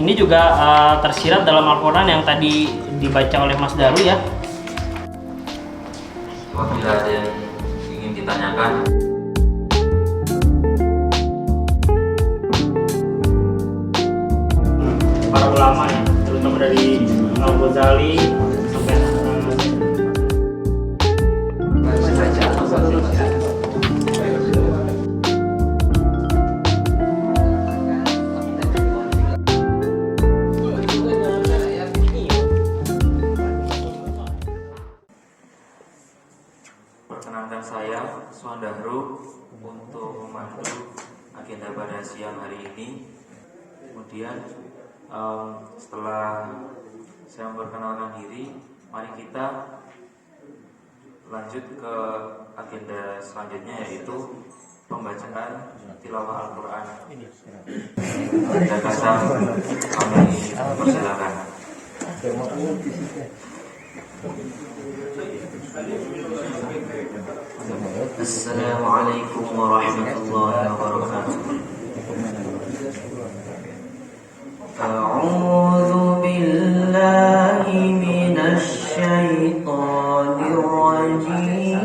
ini juga tersirat dalam Al-Quran yang tadi dibaca oleh Mas Daru ya. Apabila ada yang ingin ditanyakan, para ulama ya, terutama dari Al-Ghazali sampai perkenalkan saya Suandahru untuk memandu agenda pada siang hari ini. Kemudian setelah saya memperkenalkan diri, mari kita lanjut ke agenda selanjutnya, yaitu pembacaan tilawah Al-Quran. Ada kata kami persilakan. Assalamualaikum warahmatullahi wabarakatuh. A'udzu billahi minasy syaithanir rajim.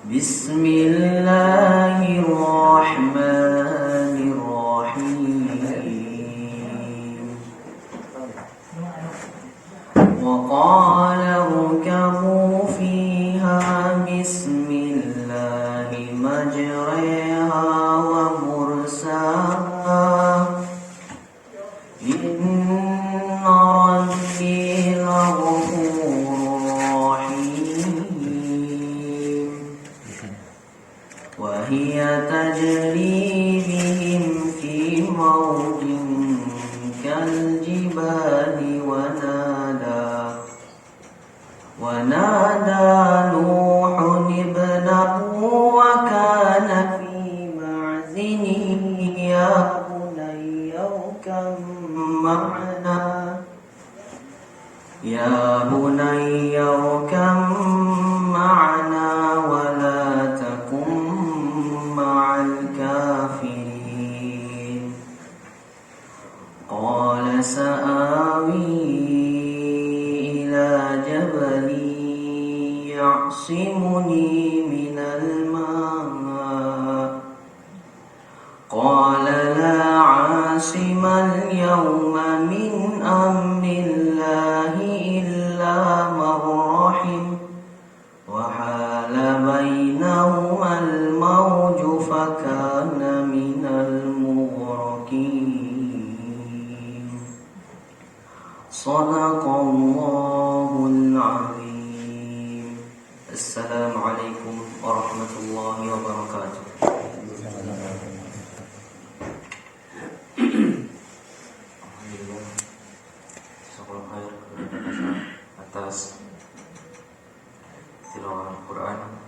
Bismillahirrahmanirrahim. Wa qala irkabu fiha bismillahi majriha wa mursaha inna rabbi laghafurur rahim wa hiya tajri bihim fi mawjin kal jibali wa nada Nuhun ibnahu wa kana fi ma'zini ya bunayya kam ma'ana wa la takum ma'al kafirin. Qala sa'awi يعصمني من الماء قال لا عاصم اليوم من أمر الله إلا من رحم وحال بينهما الموج فكان من المغرقين. صدق الله العظيم. Assalamualaikum warahmatullahi wabarakatuh. Alhamdulillah, syukur khair atas tilawah Al-Quran.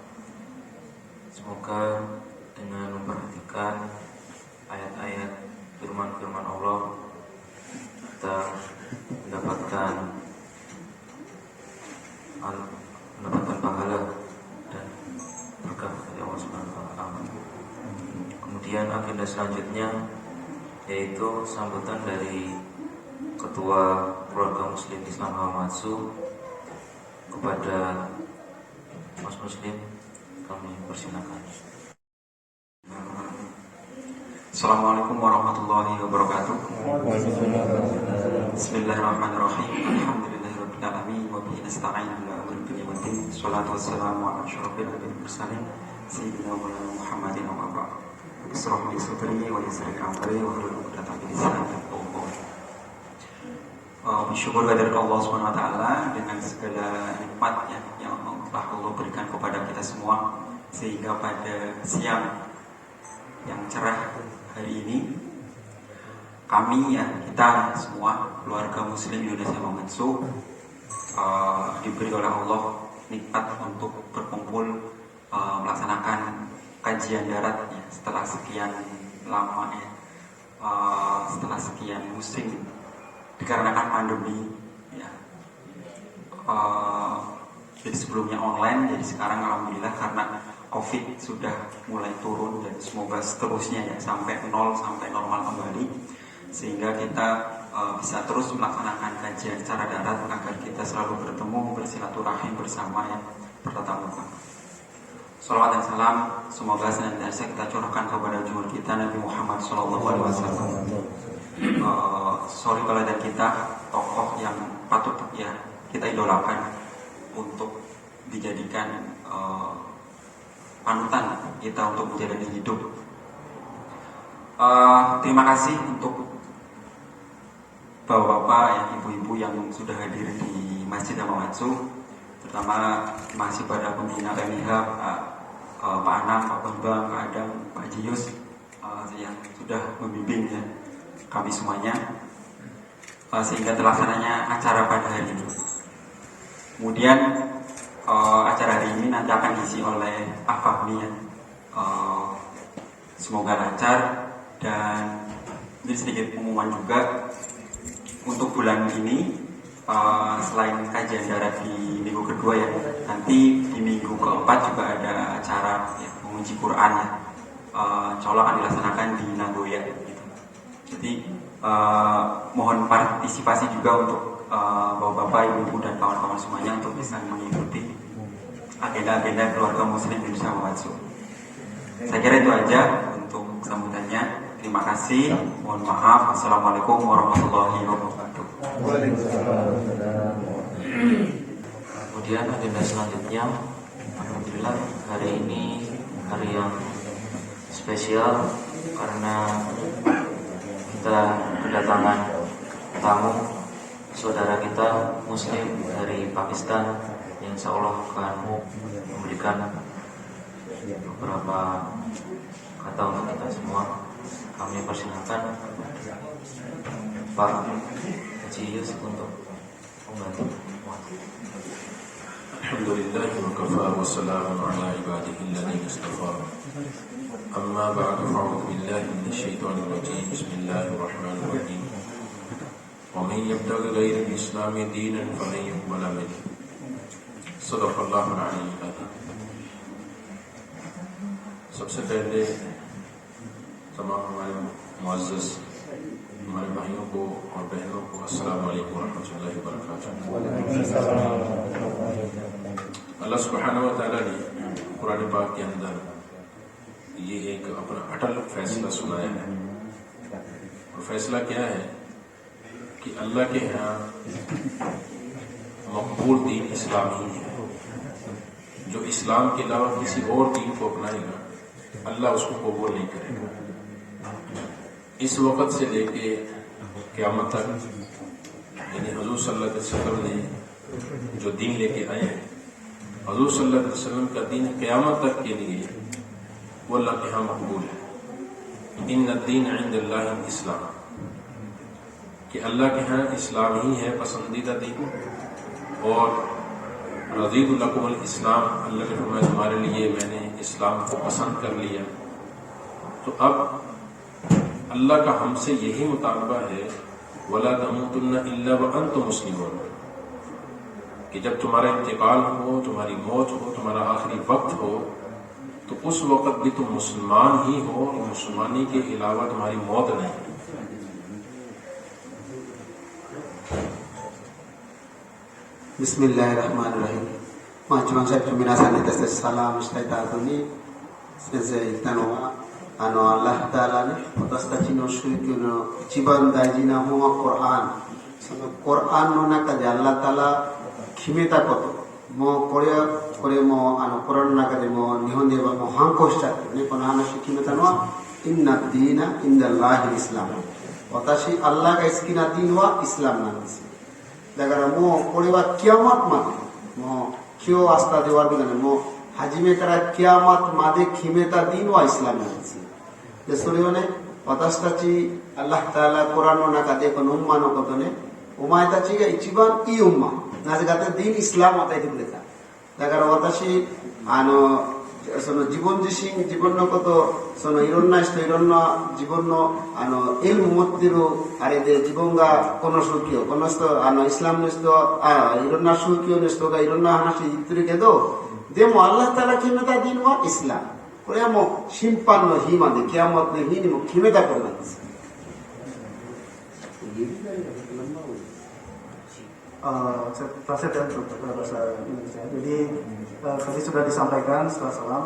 Semoga dengan memperhatikan ayat-ayat firman-firman Allah, kita mendapatkan pahala dan berkah dari Allah Subhanahu wa taala. Kemudian agenda selanjutnya yaitu sambutan dari Ketua Keluarga Muslim Islam Hamatsu kepada Mas Muslim, kami persilakan. Assalamualaikum warahmatullahi wabarakatuh. Bismillahirrahmanirrahim. Alhamdulillahirabbil alamin wa bihi nasta'in ala umuri dunya waddin. Shalatu wassalamu ala asyrofil anbiya'i wal mursalin sayyidina Muhammadin wa ba'd. Bismillah li sadri wa yassir li amri wa hlul 'uqdatam min lisani yafqahu qawli. Bersyukur kepada Allah Subhanahu wa taala dengan segala nikmat yang telah Allah berikan kepada kita semua, sehingga pada siang yang cerah hari ini kami kita semua keluarga Muslim Indonesia Hamatsu diberi oleh Allah nikmat untuk berkumpul melaksanakan kajian darat setelah sekian lama setelah sekian musim dikarenakan pandemi jadi sebelumnya online, jadi sekarang alhamdulillah karena COVID sudah mulai turun dan semoga seterusnya ya sampai nol, sampai normal kembali, sehingga kita bisa terus melaksanakan kajian secara darat agar kita selalu bertemu, bersilaturahim bersama ya, bertatap muka. Salawat dan salam semoga senantiasa kita curahkan kepada junjungan kita Nabi Muhammad SAW. Sorry kalau ada kita tokoh yang patut ya kita idolakan untuk dijadikan panutan kita untuk menjalani hidup. Terima kasih untuk bapak-bapak, ya, ibu-ibu yang sudah hadir di Masjid Amamatsu, terutama masih pada pembina PMIH, Pak Anam, Pak Bambang, Pak Adam, Pak Jius, yang sudah membimbing ya, kami semuanya, sehingga terlaksananya acara pada hari ini. Kemudian acara hari ini nanti akan diisi oleh Afahmi ya. Semoga lancar, dan ini sedikit pengumuman juga untuk bulan ini. Selain kajian darat di minggu kedua ya, nanti di minggu keempat juga ada acara ya, menguji Quran ya. Insya Allah akan dilaksanakan di Nagoya gitu. Jadi mohon partisipasi juga untuk bapak-bapak, ibu-ibu dan kawan-kawan semuanya untuk bisa mengikuti agenda-agenda keluarga muslim di Indonesia Amamatsu. Saya kira itu aja untuk sambutannya. Terima kasih. Mohon maaf. Assalamualaikum warahmatullahi wabarakatuh. Kemudian agenda selanjutnya, alhamdulillah hari ini hari yang spesial karena kita kedatangan tamu saudara kita muslim dari Pakistan yang insya Allah akan memberikan beberapa kata untuk kita semua. Kami persilakan Pak Haji Yusuf untuk membantu. Alhamdulillah wa kafa wa salamun ala ibadihi alladhina istafa. Amma ba'du, fa'udhu billahi minasy syaithanir rajim. Bismillahirrahmanirrahim. Wa man yabtaghi ghayra al-islami dinan falan yuqbala minhu. Sadaqallahul aliyyul azim. सबसे पहले तमाम हमारे मुअज़्ज़ज़ हमारे भाइयों को और बहनों को अस्सलाम वालेकुम रहमतुल्लाहि व बरकातुहू। अल्लाह सुब्हानहू व तआला ने कुरान पाक के अंदर ये एक अपना अटल फैसला सुनाया है, और फैसला क्या है कि अल्लाह के यहाँ मकबूल दीन इस्लाम ही है। जो इस्लाम के अलावा किसी और दीन को अपनाएगा अल्लाह उसको कबूल नहीं करेगा। इस वक़्त से लेके क़यामत तक, यानी हुज़ूर सल्लल्लाहु अलैहि वसल्लम ने जो दीन लेके आए हैं, हुज़ूर सल्लल्लाहु अलैहि वसल्लम का दीन क़यामत तक के लिए वो अल्लाह के यहाँ मकबूल है। इन्न दीन इंदल्लाहि इस्लाम, कि अल्लाह के यहाँ इस्लाम ही है पसंदीदा दीन। और रज़ीतु लकुमुल इस्लाम, अल्लाह ने फरमाया तुम्हारे लिए मैंने इस्लाम को पसंद कर लिया। तो अब अल्लाह का हमसे यही मुतालबा है, वला तमूतुन्ना इल्ला व अंतुम मुस्लिमून, कि जब तुम्हारा इंतकाल हो, तुम्हारी मौत हो, तुम्हारा आखिरी वक्त हो, तो उस वक्त भी तुम मुसलमान ही हो, मुसलमानी के अलावा तुम्हारी मौत नहीं। Bismillahirrahmanirrahim. Macam saya minasan itu salam istaitaduni sejak tanwa anu Allah Taala ni potasta cino suikino ciban dajina huwa Quran. Sama Quran nona kaje Allah Taala khimeta koto mo kore mo anu Quran na kaje mo nihon deba mo hankostat ni konana khimeta no inna dina indallahi islam. Watashi Allah ka iskina dinwa Islam nanti. Dagara mo koriwa kiamat made mo kyo asta dewa digane mo hajime kara kiamat made khimeta din wa Islam nansi. Desurione watashitachi Allah Taala Quran no nakate kon umma no kotone umaitachi ga ichiban I umma nazigate din Islam atai dibuleta. Dagara watashi sono jibon jishin jibon no koto sono ironna jibon no ilmu mottiru are de jibon ga kono shukyo kono sto Islam no sto ironna shukyo no sto ga ironna hanashi itturu kedo Demo Allah Taala kimeta din wa Islam. Kore mo simpan no hima de kiamat ne hini mo kimeta korna. Saya untuk bahasa Indonesia. Jadi tadi sudah disampaikan setelah salam,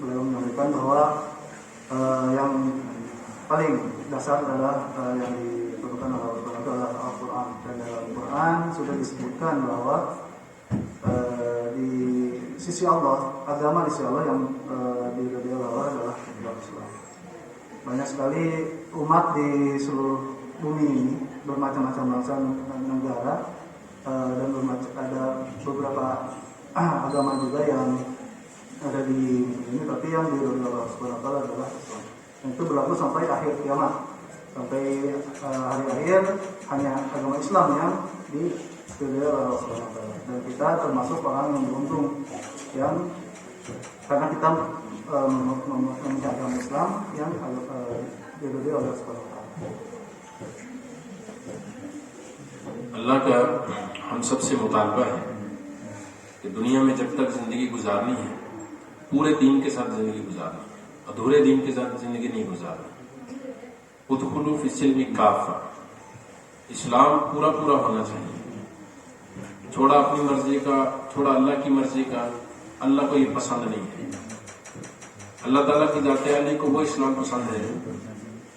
beliau menyampaikan bahwa yang paling dasar adalah yang diperlukan oleh Allah adalah Al-Quran. Dan dalam Al-Quran sudah disebutkan bahwa di sisi Allah, agama di sisi Allah yang diridhoi oleh Allah adalah agama Islam. Banyak sekali umat di seluruh bumi ini, bermacam-macam bangsa negara, dan ada beberapa agama juga yang ada di ini, tapi yang diridhoi Allah Subhanahu wa taala adalah Islam. Dan itu berlaku sampai akhir kiamat, sampai hari akhir hanya agama Islam yang diridhoi oleh Allah Subhanahu wa taala. Dan kita termasuk orang yang beruntung, yang karena kita memiliki agama Islam yang diridhoi oleh Allah Subhanahu wa taala. अल्लाह का हम सब से मुतालबा है कि दुनिया में जब तक जिंदगी गुजारनी है पूरे दीन के साथ जिंदगी गुजारनी, अधूरे दीन के साथ जिंदगी नहीं गुजारनी। उदखुलू फिस्सिल्मी काफा, इस्लाम पूरा पूरा होना चाहिए। थोड़ा अपनी मर्जी का, थोड़ा अल्लाह की मर्जी का, अल्लाह को ये पसंद नहीं है। अल्लाह ताला की जाते आने को वो इस्लाम पसंद है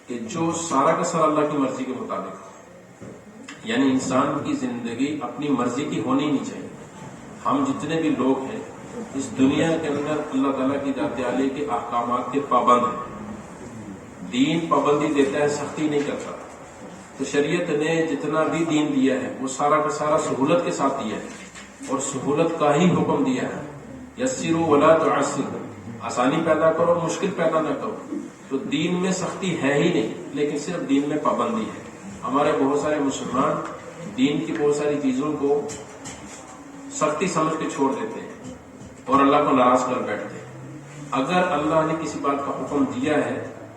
कि जो सारा का सारा अल्लाह की मर्जी के मुताबिक हो, यानी इंसान की जिंदगी अपनी मर्जी की होनी नहीं चाहिए। हम जितने भी लोग हैं इस दुनिया के अंदर अल्लाह ताला की जाते आले के अहकामात के पाबंद हैं। दीन पाबंदी देता है, सख्ती नहीं करता। तो शरीयत ने जितना भी दीन दिया है वो सारा का सारा सहूलत के साथ दिया है, और सहूलत का ही हुक्म दिया है। यस्सिरू वला तुअस्सिरू, आसानी पैदा करो, मुश्किल पैदा न करो। तो दीन में सख्ती है ही नहीं, लेकिन सिर्फ दीन में पाबंदी है। हमारे बहुत सारे मुसलमान दीन की बहुत सारी चीजों को सख्ती समझ के छोड़ देते हैं और अल्लाह को नाराज कर बैठते हैं। अगर अल्लाह ने किसी बात का हुक्म दिया है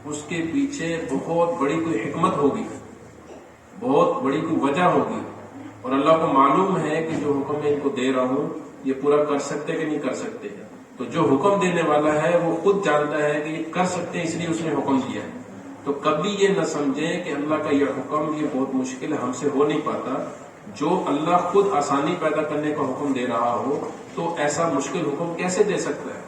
उसके पीछे बहुत बड़ी कोई हिकमत होगी, बहुत बड़ी कोई वजह होगी, और अल्लाह को मालूम है कि जो हुक्म मैं इनको दे रहा हूं ये पूरा कर सकते कि नहीं कर सकते। तो जो हुक्म देने वाला है वो खुद जानता है कि ये कर सकते हैं, इसलिए उसने हुक्म दिया है। तो कभी ये न समझे कि अल्लाह का यह हुक्म ये बहुत मुश्किल है, हमसे हो नहीं पाता। जो अल्लाह खुद आसानी पैदा करने का हुक्म दे रहा हो तो ऐसा मुश्किल हुक्म कैसे दे सकता है।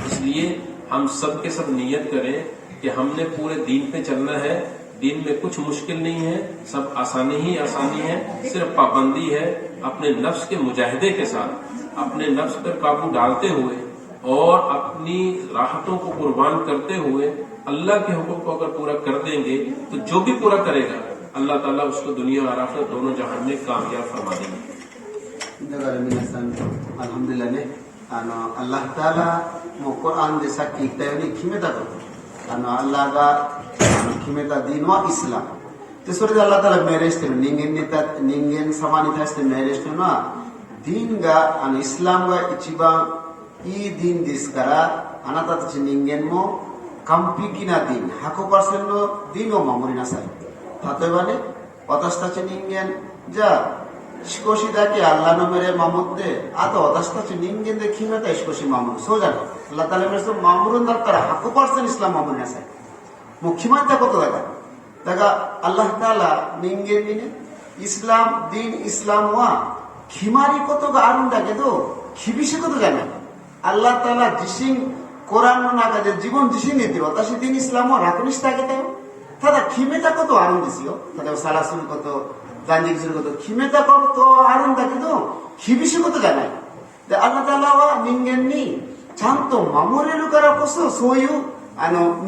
इसलिए हम सब के सब नियत करें कि हमने पूरे दीन पे चलना है। दीन में कुछ मुश्किल नहीं है, सब आसानी ही आसानी है, सिर्फ पाबंदी है। अपने नफ्स के मुजाहिदे के साथ अपने नफ्स पर काबू डालते हुए और अपनी राहतों को कुर्बान करते हुए अल्लाह के हुक्म को अगर पूरा कर देंगे तो जो भी पूरा करेगा अल्लाह ताला उसको दुनिया और आखिरत दोनों जहान में कामयाब फरमा देंगे। Alhamdulillah ne, Allah Taala mo Quran de sakki tayani kimeta to, Allah ga kimeta din wa Islam. Tesore Allah Taala marriage te ningen samani taste marriage te na din ga Islam ga ichiba I din diskara anata te ningen mo kampi kina din hako persen no din o mamuri nasai. Tatebane otasta te ningen ja shikoshi dake Allah no mere mamudde ato otasta te ningen de kimeta shikoshi mamur so jano Allah Taala mere so mamurun dakkara hako persen Islam mamuri nasai. Mukhimata koto daga Allah Taala ningen dine Islam din Islam wa khimari koto ga arun dake do khibishi koto jana Allah Taala jising Quran no naga je jibon jising dite watashi din Islam wa rakunishita agete tada khimeta koto arun desyo tada salasuru koto ganjik suru koto khimeta koto arun dake do khibishi koto jana de Allah Taala wa ningen ni chanto mamoreru kara koso soyu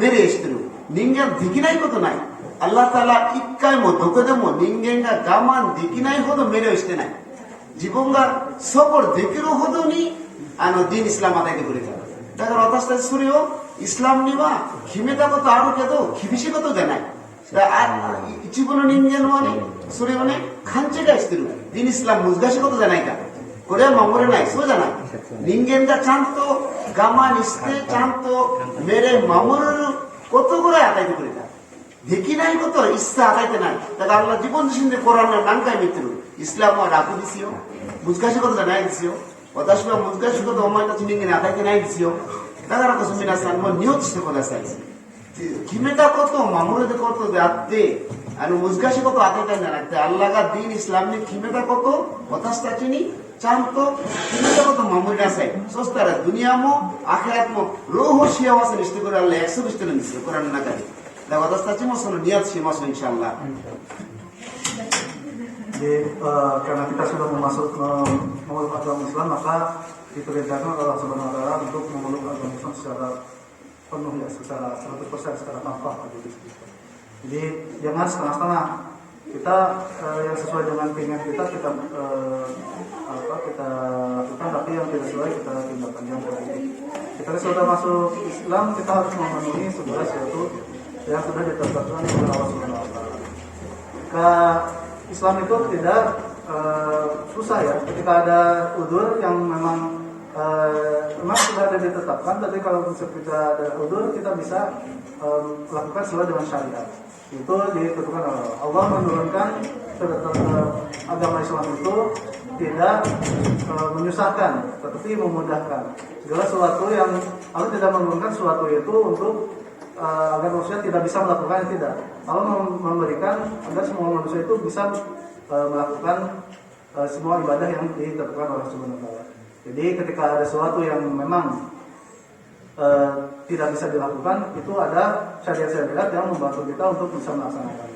mere ishtiru ningen dikinai koto nai Allah Taala ikkai mo dokode mo ningen ga gaman dikinai hodo mere ishte nai jibon ga sobor dekiru hodo ni din Islam adai kore jana daga otasta suriyo Islam ni wa khimeta koto aru kedo khibishi koto janai da jibono ningen wani suriyo ne khanche ga ishtiru din Islam muzgashi koto janai ka kore mamore nai so janai ningen ga chanto gaman ishte chanto mere mamoru koto gore adai kore jana dekinai koto issa adai te nai daga Allah jibon jishinde Quran na nankai mitru Islam wa raku disiyo muzgashi koto janai disiyo 私は難しいことをお前たち人間に与えてないですよ。だからこそ皆さんもニュートしてください。決めたことを守ることであって、難しいことを与えたんじゃなくて、アッラがディーンイスラムに決めたことを私たちにちゃんと決めたことを守りなさい。そしたらドゥニアもアヒラトも両方幸せにしてくれる約束してるんですよ、コランの中で。だから私たちもそのニヤットします、インシャアラ。Jadi karena kita sudah memeluk agama Islam, maka diperintahkan oleh Allah Subhanahu Wa Taala untuk memeluk agama Islam secara penuh, ya, secara 100%, secara tanpa. Jadi jangan setengah-setengah. Kita yang sesuai dengan keinginan kita kita lakukan, tapi yang tidak sesuai kita tinggalkan. Kita sudah masuk Islam, kita harus memenuhi segala sesuatu yang sudah ditetapkan oleh Allah Subhanahu Wa Taala. Islam itu tidak susah ya. Ketika ada udzur yang memang sudah ada ditetapkan, tapi kalau kita ada udzur kita bisa lakukan sesuai dengan syariat. Itu ditentukan oleh Allah. Allah menurunkan agama Islam itu tidak menyusahkan, tetapi memudahkan. Segala sesuatu yang Allah tidak menurunkan sesuatu itu untuk agar manusia tidak bisa melakukan, tidak. Allah memberikan agar semua manusia itu bisa melakukan semua ibadah yang ditetapkan oleh Subhanahu wa Ta'ala. Jadi ketika ada sesuatu yang memang tidak bisa dilakukan, itu ada syariat-syariat yang membantu kita untuk bisa melaksanakan.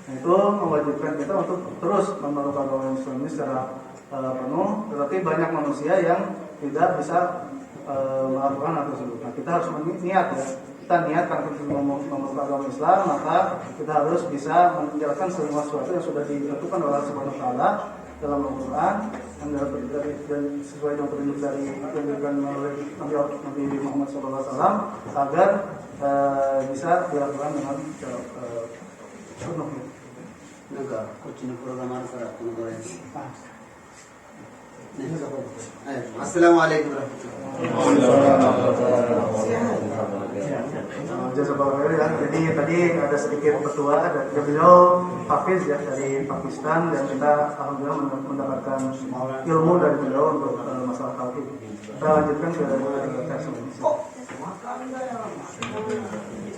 Nah, itu mewajibkan kita untuk terus memeluk agama Islam ini secara penuh. Tetapi banyak manusia yang tidak bisa melakukan hal tersebut. Nah, kita harus niat ya. Kita niat karena kita memeluk agama Islam, maka kita harus bisa menjalankan semua sesuatu yang sudah ditentukan oleh Allah Subhanahu wa Ta'ala dalam Al-Quran dan sesuai dengan petunjuk dari yang diberikan oleh Nabi Muhammad SAW agar bisa dilakukan dengan penuh. Assalamualaikum Jadi tadi ada sedikit petua dari beliau Hafiz ya dari Pakistan, dan kita alhamdulillah mendapatkan ilmu dari beliau untuk masalah tauhid. Kita lanjutkan ke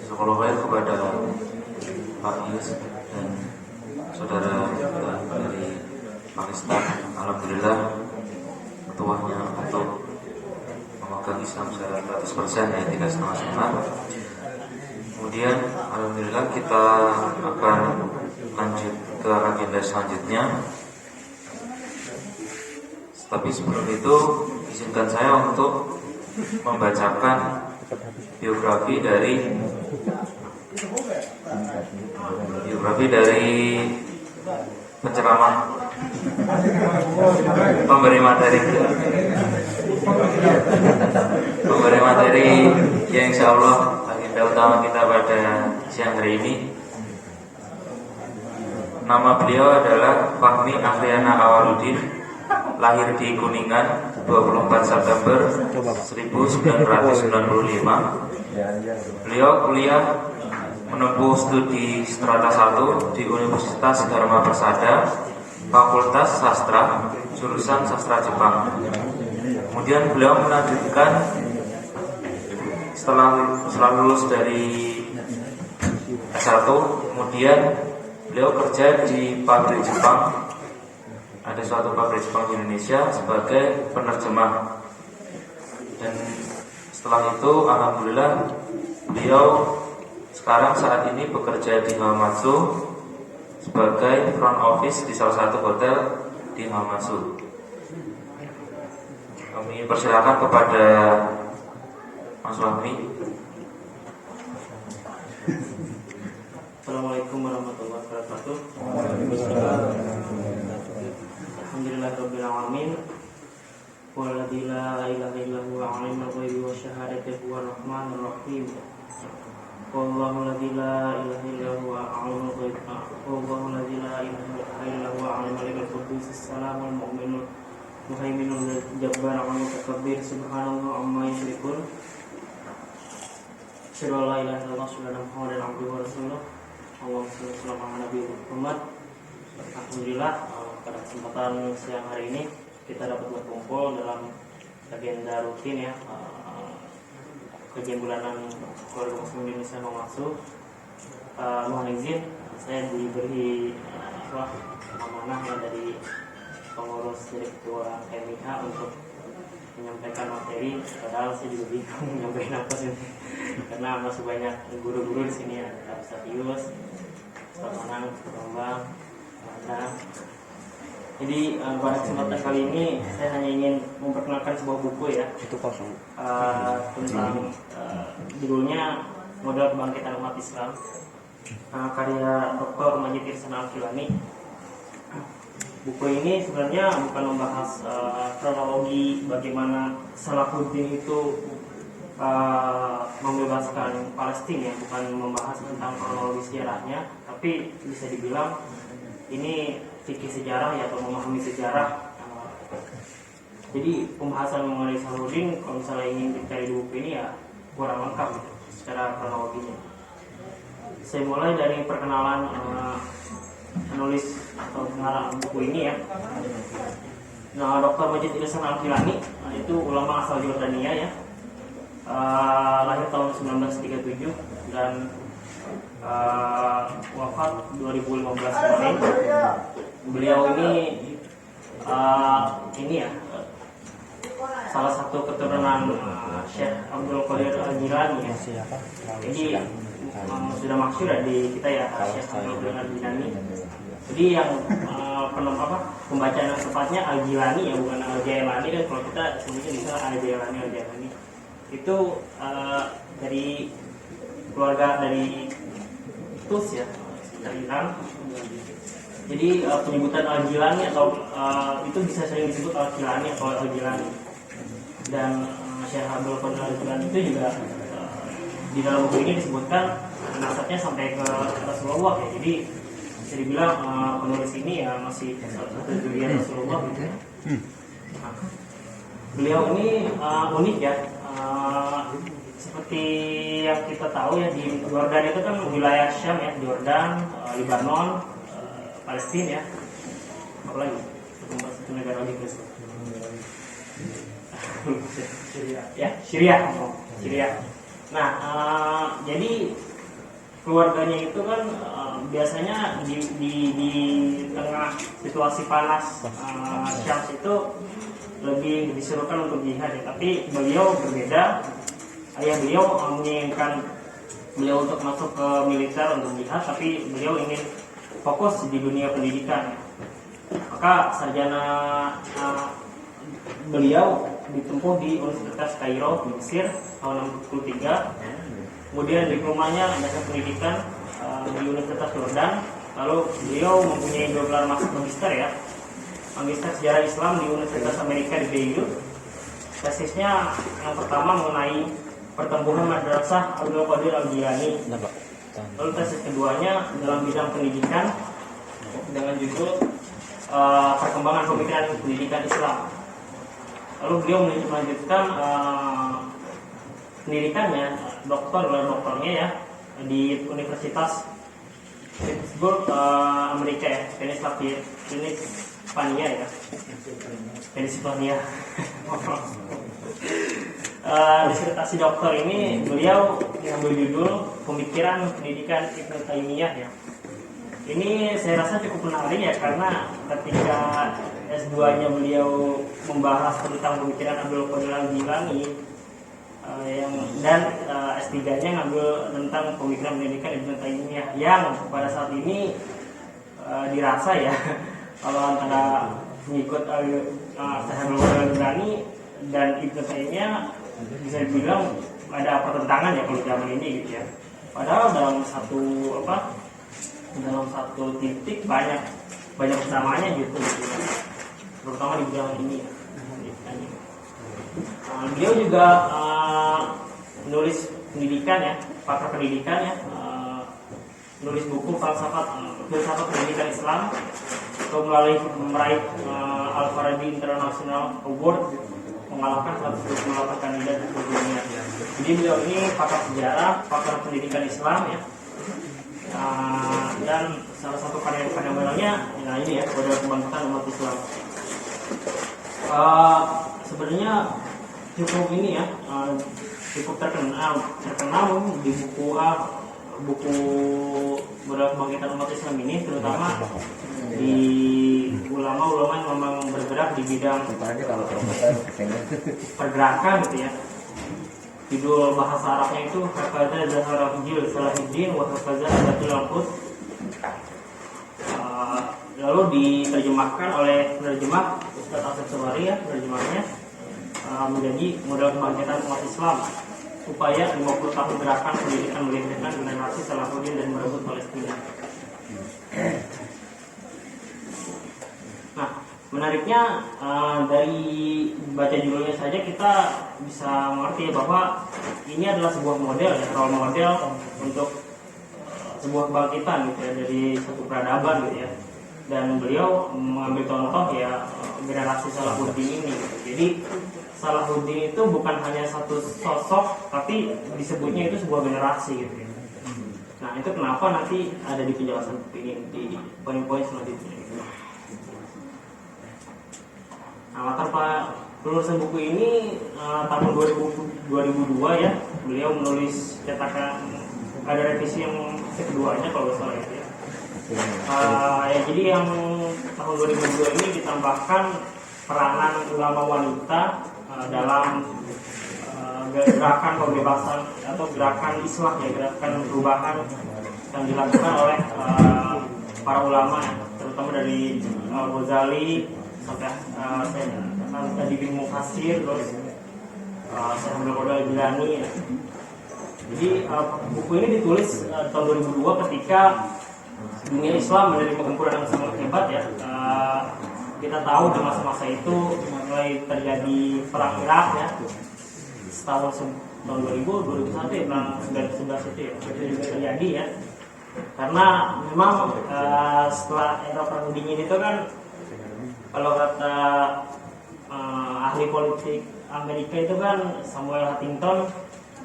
Sekolah baik kepada Pak Yus dan saudara dari Pakistan. Alhamdulillah ketuanya untuk memegang Islam secara 100% ya, tidak setengah-setengah. Kemudian alhamdulillah kita akan lanjut ke agenda selanjutnya. Tapi sebelum itu izinkan saya untuk membacakan biografi dari penceramah pemberi materi yang insya Allah agenda utama kita pada siang hari ini. Nama beliau adalah Fahmi Afriana Awaludin, lahir di Kuningan 24 September 1995. Beliau kuliah menempuh studi strata 1 di Universitas Dharma Persada, Fakultas Sastra, jurusan Sastra Jepang. Kemudian beliau melanjutkan setelah lulus dari S1, kemudian beliau kerja di pabrik Jepang. Ada suatu pabrik Jepang di Indonesia sebagai penerjemah. Dan setelah itu alhamdulillah beliau sekarang saat ini bekerja di Hamamatsu sebagai front office di salah satu hotel di Hamamatsu. Kami persilakan kepada Mas Fahmi. Assalamualaikum warahmatullahi wabarakatuh. Alhamdulillahirabbil alamin. Walladzi la ilaha illa huwa alimul ghaibi wasyahadati huwar rahmanur rahim. Wallahu ladzi la ilaha illa huwa alimul ghaibi. Wallahu ladzi la ilaha illa huwa alimul qudus salamul mu'minul muhaiminul jabbarul mutakabbir subhanallah amma yusyrikun. Asyhadu an la ilaha illallah wa asyhadu anna Muhammadan abduhu wa rasuluh. Allahumma shalli ala Nabi Muhammad. Alhamdulillah pada kesempatan siang hari ini kita dapat berkumpul dalam agenda rutin ya, kajian bulanan keluarga muslim Indonesia mau masuk. Mohon izin saya diberi amanah ya dari pengurus dari ketua MIH untuk menyampaikan materi, padahal saya juga bingung menyampaikan apa sih karena masih banyak guru-guru di sini, ada Ustaz Manang, Bambang, Anda. Jadi pada kesempatan kali ini saya hanya ingin memperkenalkan sebuah buku ya, tentang judulnya Modal Kebangkitan Umat Islam, karya Dr. Majid Ihsan Al-Kilani. Buku ini sebenarnya bukan membahas kronologi bagaimana Salahuddin itu membebaskan Palestina ya, bukan membahas tentang kronologi sejarahnya, tapi bisa dibilang ini fikih sejarah ya, atau memahami sejarah. Jadi pembahasan mengenai Salahuddin kalau misalnya ingin dicari di buku ini ya kurang lengkap gitu, secara kronologinya. Saya mulai dari perkenalan penulis atau pengarang buku ini ya. Nah, Dr. Majid Ihsan Al-Kilani itu ulama asal Jordania ya. Lahir tahun 1937 dan wafat 2015 kemarin. Beliau ini ya salah satu keturunan Syekh Abdul Qadir Al-Jilani ya. Jadi sudah masyhur di kita ya, Syekh Abdul Qadir Al-Jilani. Jadi yang pembacaan yang tepatnya Al-Jilani ya, bukan Al-Jailani, dan kalau kita sebutnya bisa Al-Jailani. Itu dari keluarga dari Tus ya, dari Iran. Jadi penyebutan Al-Jilani atau itu bisa sering disebut Al-Jilani atau Al-Jilani. Dan Syekh Abdul Qadir Al-Jilani itu juga di dalam buku ini disebutkan nasabnya sampai ke Rasulullah ya. Jadi bisa dibilang penulis ini ya masih satu jurian Rasulullah gitu ya. Beliau ini unik ya, seperti yang kita tahu ya, di Yordan itu kan wilayah Syam ya, Yordan, Lebanon, Palestina ya, apa lagi? Satu negara lagi Kristen. Syria. Nah, jadi keluarganya itu kan biasanya di tengah situasi panas Syam itu lebih disuruhkan untuk jihad ya. Tapi beliau berbeda. Ayah beliau menginginkan beliau untuk masuk ke militer untuk jihad, tapi beliau ingin fokus di dunia pendidikan. Maka sarjana beliau ditempuh di Universitas Kairo di Mesir tahun 63. Kemudian diplomanya dasar pendidikan di Universitas Yordan. Lalu beliau mempunyai 2 gelar magister ya, magister sejarah Islam di Universitas Amerika di Beirut. Tesisnya yang pertama mengenai pertumbuhan madrasah Abdul Qadir Al-Jilani. Lalu tesis keduanya dalam bidang pendidikan dengan judul perkembangan pemikiran pendidikan Islam. Lalu beliau melanjutkan pendidikannya, doktornya ya, di Universitas Pittsburgh, Amerika ya, Pennsylvania. Disertasi doktor ini beliau mengambil judul Pemikiran Pendidikan Ibnu Taimiyah ya. Ini saya rasa cukup menarik ya, karena ketika S2-nya beliau membahas tentang pemikiran Abdul Qadir Al-Jilani, dan S3-nya ngambil tentang pemikiran pendidikan Ibnu Taimiyah, yang pada saat ini dirasa ya kalau antara pengikut Abdul Qadir Al-Jilani dan Ibnu Taimiyah bisa dibilang ada pertentangan ya kalau zaman ini gitu ya. Padahal dalam satu titik banyak kesamaannya gitu, terutama di bidang ini ya. Beliau juga menulis pendidikan ya, pakar pendidikan ya, menulis buku filsafat pendidikan Islam, atau meraih Al-Farabi International Award, mengalahkan 128 kandidat di dunia. Jadi beliau ini pakar sejarah, pakar pendidikan Islam ya, dan salah satu karya beliaunya ini ya, Modal Kebangkitan Umat Islam. Sebenarnya cukup ini ya, cukup terkenal di buku Modal Kebangkitan Umat Islam ini, terutama di ulama-ulama yang memang bergerak di bidang pergerakan gitu ya. Judul bahasa Arabnya itu Hakaza Zahara Hujil Salahuddin wa Hakaza Abatul Al-Qud. Lalu diterjemahkan oleh penerjemah Ustaz Asep Sewari ya, penerjemahnya menjadi Modal Kebangkitan Umat Islam upaya 50 tahun gerakan pendidikan melenyapkan generasi Salahuddin dan merebut Palestina. Nah, menariknya dari baca judulnya saja kita bisa mengerti bahwa ini adalah sebuah model ya, role model untuk sebuah kebangkitan gitu ya, dari satu peradaban gitu ya. Dan beliau mengambil contoh ya generasi Salahuddin ini gitu. Jadi Salahuddin itu bukan hanya satu sosok, tapi disebutnya itu sebuah generasi gitu ya. Nah, itu kenapa nanti ada di penjelasan ini di poin-poin selanjutnya gitu. Nah, latar penulisan buku ini tahun 2002 ya, beliau menulis cetakan, ada revisi yang keduanya kalau nggak salah itu ya. Ya, jadi yang tahun 2002 ini ditambahkan peranan ulama wanita dalam gerakan pembebasan atau gerakan Islam ya, gerakan perubahan yang dilakukan oleh para ulama, terutama dari Ghazali sampai di bin Mufassir, terus Syekh Abdul Qadir Jilani ya. Jadi buku ini ditulis tahun 2002 ketika dunia Islam menerima gempuran yang sangat hebat ya. Kita tahu di masa-masa itu mulai terjadi perang Irak ya, tahun 2000, 2001 ya, perang 1911 itu ya, itu terjadi ya. Karena memang setelah era perang dingin itu kan, kalau kata ahli politik Amerika itu kan Samuel Huntington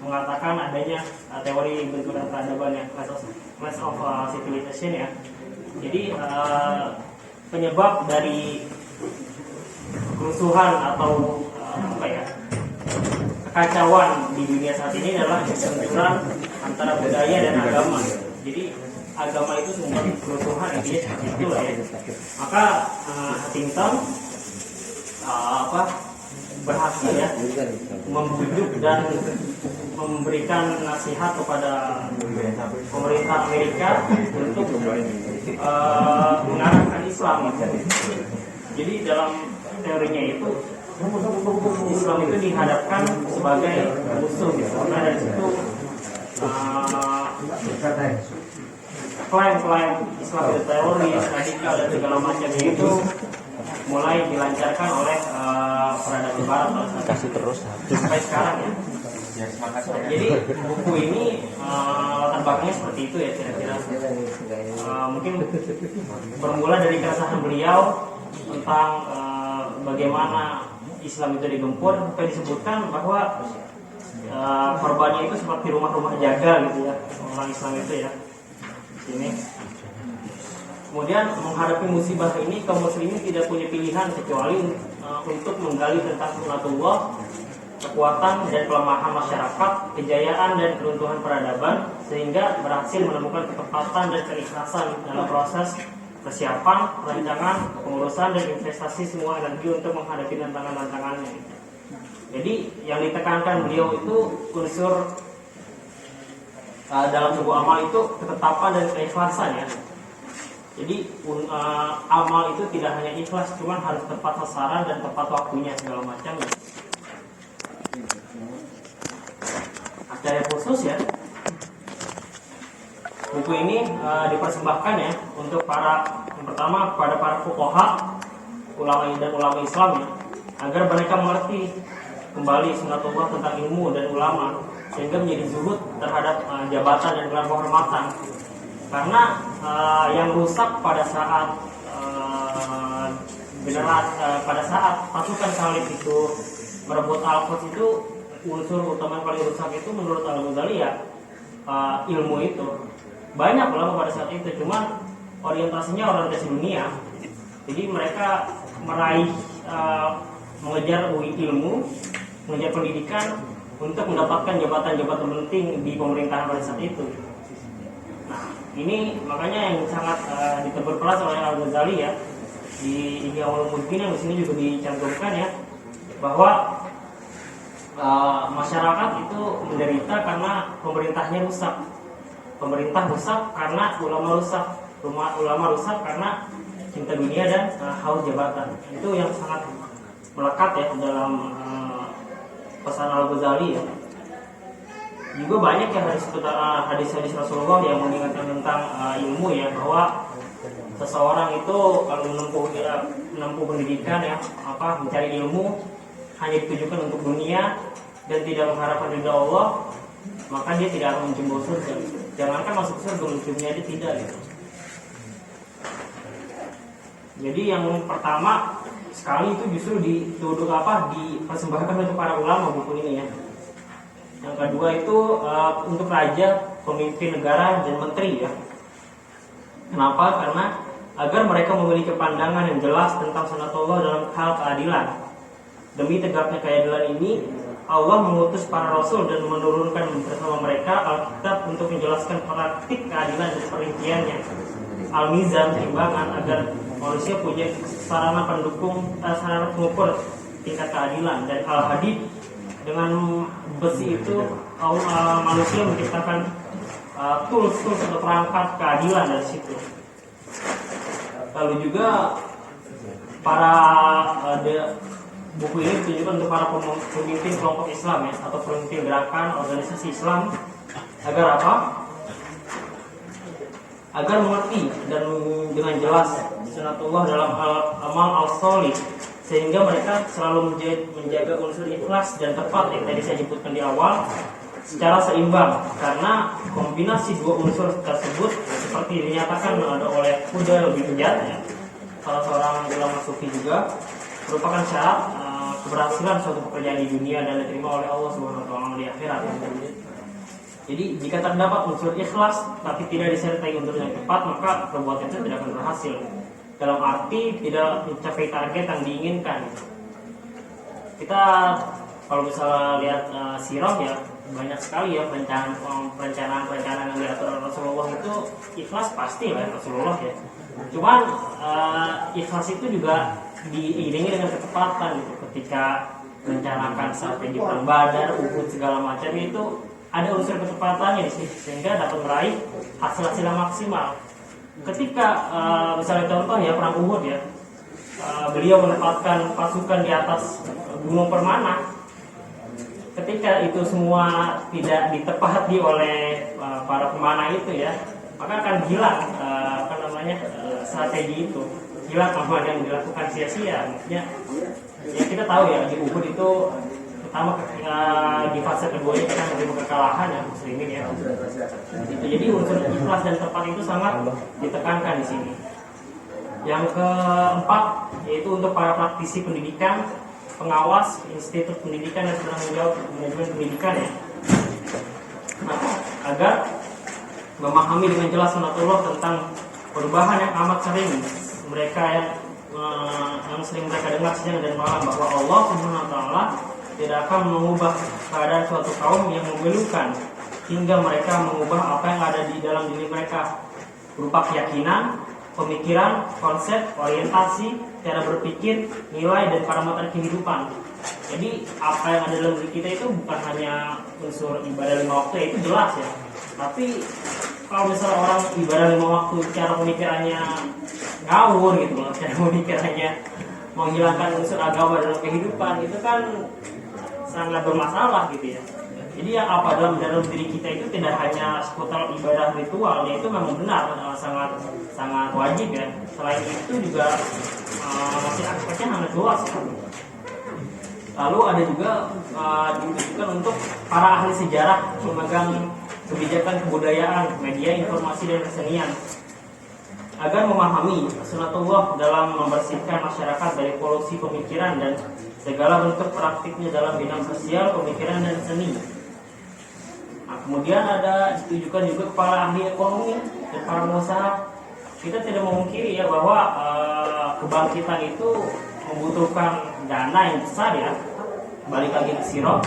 mengatakan adanya teori benturan peradaban ya, class of civilization ya. Jadi penyebab dari kerusuhan atau kekacauan di dunia saat ini adalah benturan antara budaya dan agama. Jadi agama itu sumber kerusuhan itu lah ya. Maka Huntington berhasil ya membujuk dan memberikan nasihat kepada pemerintah Amerika untuk mengarahkan Islam. Jadi dalam teorinya itu Islam itu dihadapkan sebagai musuh, karena dari situ klaim-klaim Islam itu teroris, radikal dan segala macamnya itu mulai dilancarkan oleh peradaban Barat sampai sekarang ya. Jadi buku ini latar belakangnya seperti itu ya kira-kira. Mungkin bermula dari keresahan beliau tentang bagaimana Islam itu digempur, sampai disebutkan bahwa korbannya itu seperti rumah-rumah jaga gitu ya, orang Islam itu ya. Sini. Kemudian menghadapi musibah ini, kaum muslimin tidak punya pilihan kecuali untuk menggali tentang sunnatullah, kekuatan dan kelemahan masyarakat, kejayaan dan keruntuhan peradaban, sehingga berhasil menemukan ketepatan dan keikhlasan dalam proses persiapan, rancangan, pengurusan dan investasi semua energi untuk menghadapi tantangan-tantangannya. Jadi yang ditekankan beliau itu unsur dalam sebuah amal itu ketetapan dan keikhlasan ya. Jadi amal itu tidak hanya ikhlas, cuman harus tepat sasaran dan tepat waktunya segala macam. Acara khusus ya. Buku ini dipersembahkan ya untuk yang pertama kepada para fuqaha, ulama dan ulama Islam ya, agar mereka mengerti kembali sunnatullah tentang ilmu dan ulama, sehingga menjadi zuhud terhadap jabatan dan gelar kehormatan. Karena yang rusak pada saat pada saat pasukan salib itu merebut Al-Quds itu, unsur utama yang paling rusak itu menurut Al-Ghazali ya ilmu itu. Banyak ulama pada saat itu, cuman orientasinya orientasi dunia. Jadi mereka meraih mengejar ilmu, mengejar pendidikan untuk mendapatkan jabatan-jabatan penting di pemerintahan pada saat itu. Nah, ini makanya yang sangat ditebar keras oleh Al-Ghazali ya di Ihya Ulumuddin, yang di sini juga dicantumkan ya, bahwa masyarakat itu menderita karena pemerintahnya rusak. Pemerintah rusak karena ulama rusak. Ulama rusak karena cinta dunia dan haus jabatan. Itu yang sangat melekat ya dalam pesan Al-Ghazali ya. Juga banyak ya hadis-hadis Rasulullah yang mengingatkan tentang ilmu ya, bahwa seseorang itu kalau menempuh pendidikan ya, mencari ilmu hanya ditujukan untuk dunia dan tidak mengharapkan ridha Allah, maka dia tidak akan mencembuh surga. Jangankan masuk surga, menciumnya dia tidak gitu. Jadi yang pertama sekali itu justru dipersembahkan untuk para ulama buku ini ya. Yang kedua itu untuk raja, pemimpin negara dan menteri ya. Kenapa? Karena agar mereka memiliki pandangan yang jelas tentang sunatullah dalam hal keadilan. Demi tegaknya keadilan ini, Allah mengutus para rasul dan menurunkan bersama mereka Alkitab untuk menjelaskan praktik keadilan dan perinciannya. Al-Mizan, timbangan, agar manusia punya sarana pengukur tingkat keadilan. Dan Al-Hadid, dengan besi itu manusia menciptakan tools atau perangkat keadilan dari situ. Lalu juga buku ini ditujukan untuk para pemimpin kelompok Islam ya, atau pemimpin gerakan organisasi Islam, agar apa? Agar mengerti dan dengan jelas sunatullah dalam amal al-sholih, sehingga mereka selalu menjaga unsur ikhlas dan tepat yang tadi saya sebutkan di awal secara seimbang, karena kombinasi dua unsur tersebut seperti dinyatakan oleh Huda bin Iyad ya, salah seorang ulama sufi juga, merupakan syarat keberhasilan suatu pekerjaan di dunia dan diterima oleh Allah Subhanahu wa taala di akhirat. Jadi jika terdapat unsur ikhlas tapi tidak disertai unsur yang tepat, maka perbuatan itu tidak akan berhasil. Dalam arti tidak mencapai target yang diinginkan. Kita kalau misalnya lihat sirah ya, banyak sekali ya perencanaan yang diatur oleh Rasulullah itu ikhlas pasti lah Rasulullah ya. Cuman ikhlas itu juga diiringi dengan ketepatan gitu. Ketika merencanakan strategi perang Badar, Uhud segala macam itu ada unsur ketepatannya sih, sehingga dapat meraih hasil-hasil yang maksimal. Ketika misalnya contoh ya perang Uhud ya, beliau menempatkan pasukan di atas gunung permana. Ketika itu semua tidak ditepati oleh para pemanah itu ya, maka akan hilang strategi itu, hilang amal yang dilakukan sia-sia. Maksudnya ya kita tahu ya di Uhud itu pertama di fase kedua kita menerima kekalahan ya muslimin ya. Gitu. Jadi unsur ikhlas dan tepat itu sangat ditekankan di sini. Yang keempat yaitu untuk para praktisi pendidikan, pengawas institut pendidikan dan penanggung jawab manajemen pendidikan ya. Nah, agar memahami dengan jelas sunatullah tentang perubahan yang amat sering mereka yang sering mereka dengar siang dan malam, bahwa Allah Subhanahu wa taala tidak akan mengubah keadaan suatu kaum yang memilukan hingga mereka mengubah apa yang ada di dalam diri mereka berupa keyakinan, pemikiran, konsep, orientasi, cara berpikir, nilai dan parameter kehidupan. Jadi apa yang ada dalam diri kita itu bukan hanya unsur ibadah 5 waktu ya, itu jelas ya. Tapi kalau misalnya orang ibadah 5 waktu cara pemikirannya ngawur gitu loh, cara pemikirannya menghilangkan unsur agama dalam kehidupan, itu kan sangat bermasalah gitu ya. Jadi yang apa dalam diri kita itu tidak hanya seputar ibadah ritual, ya itu memang benar, sangat wajib ya. Selain itu juga masih aspeknya sangat luas ya. Lalu ada juga ditujukan untuk para ahli sejarah pemegang kebijakan kebudayaan, media, informasi dan kesenian, agar memahami sunatullah dalam membersihkan masyarakat dari polusi pemikiran dan segala bentuk praktiknya dalam bidang sosial, pemikiran dan seni. Nah, kemudian ada ditujukan juga kepada ahli ekonomi dan para pengusaha. Kita tidak memungkiri ya bahwa kebangkitan itu membutuhkan dana yang besar ya. balik lagi ke sirah,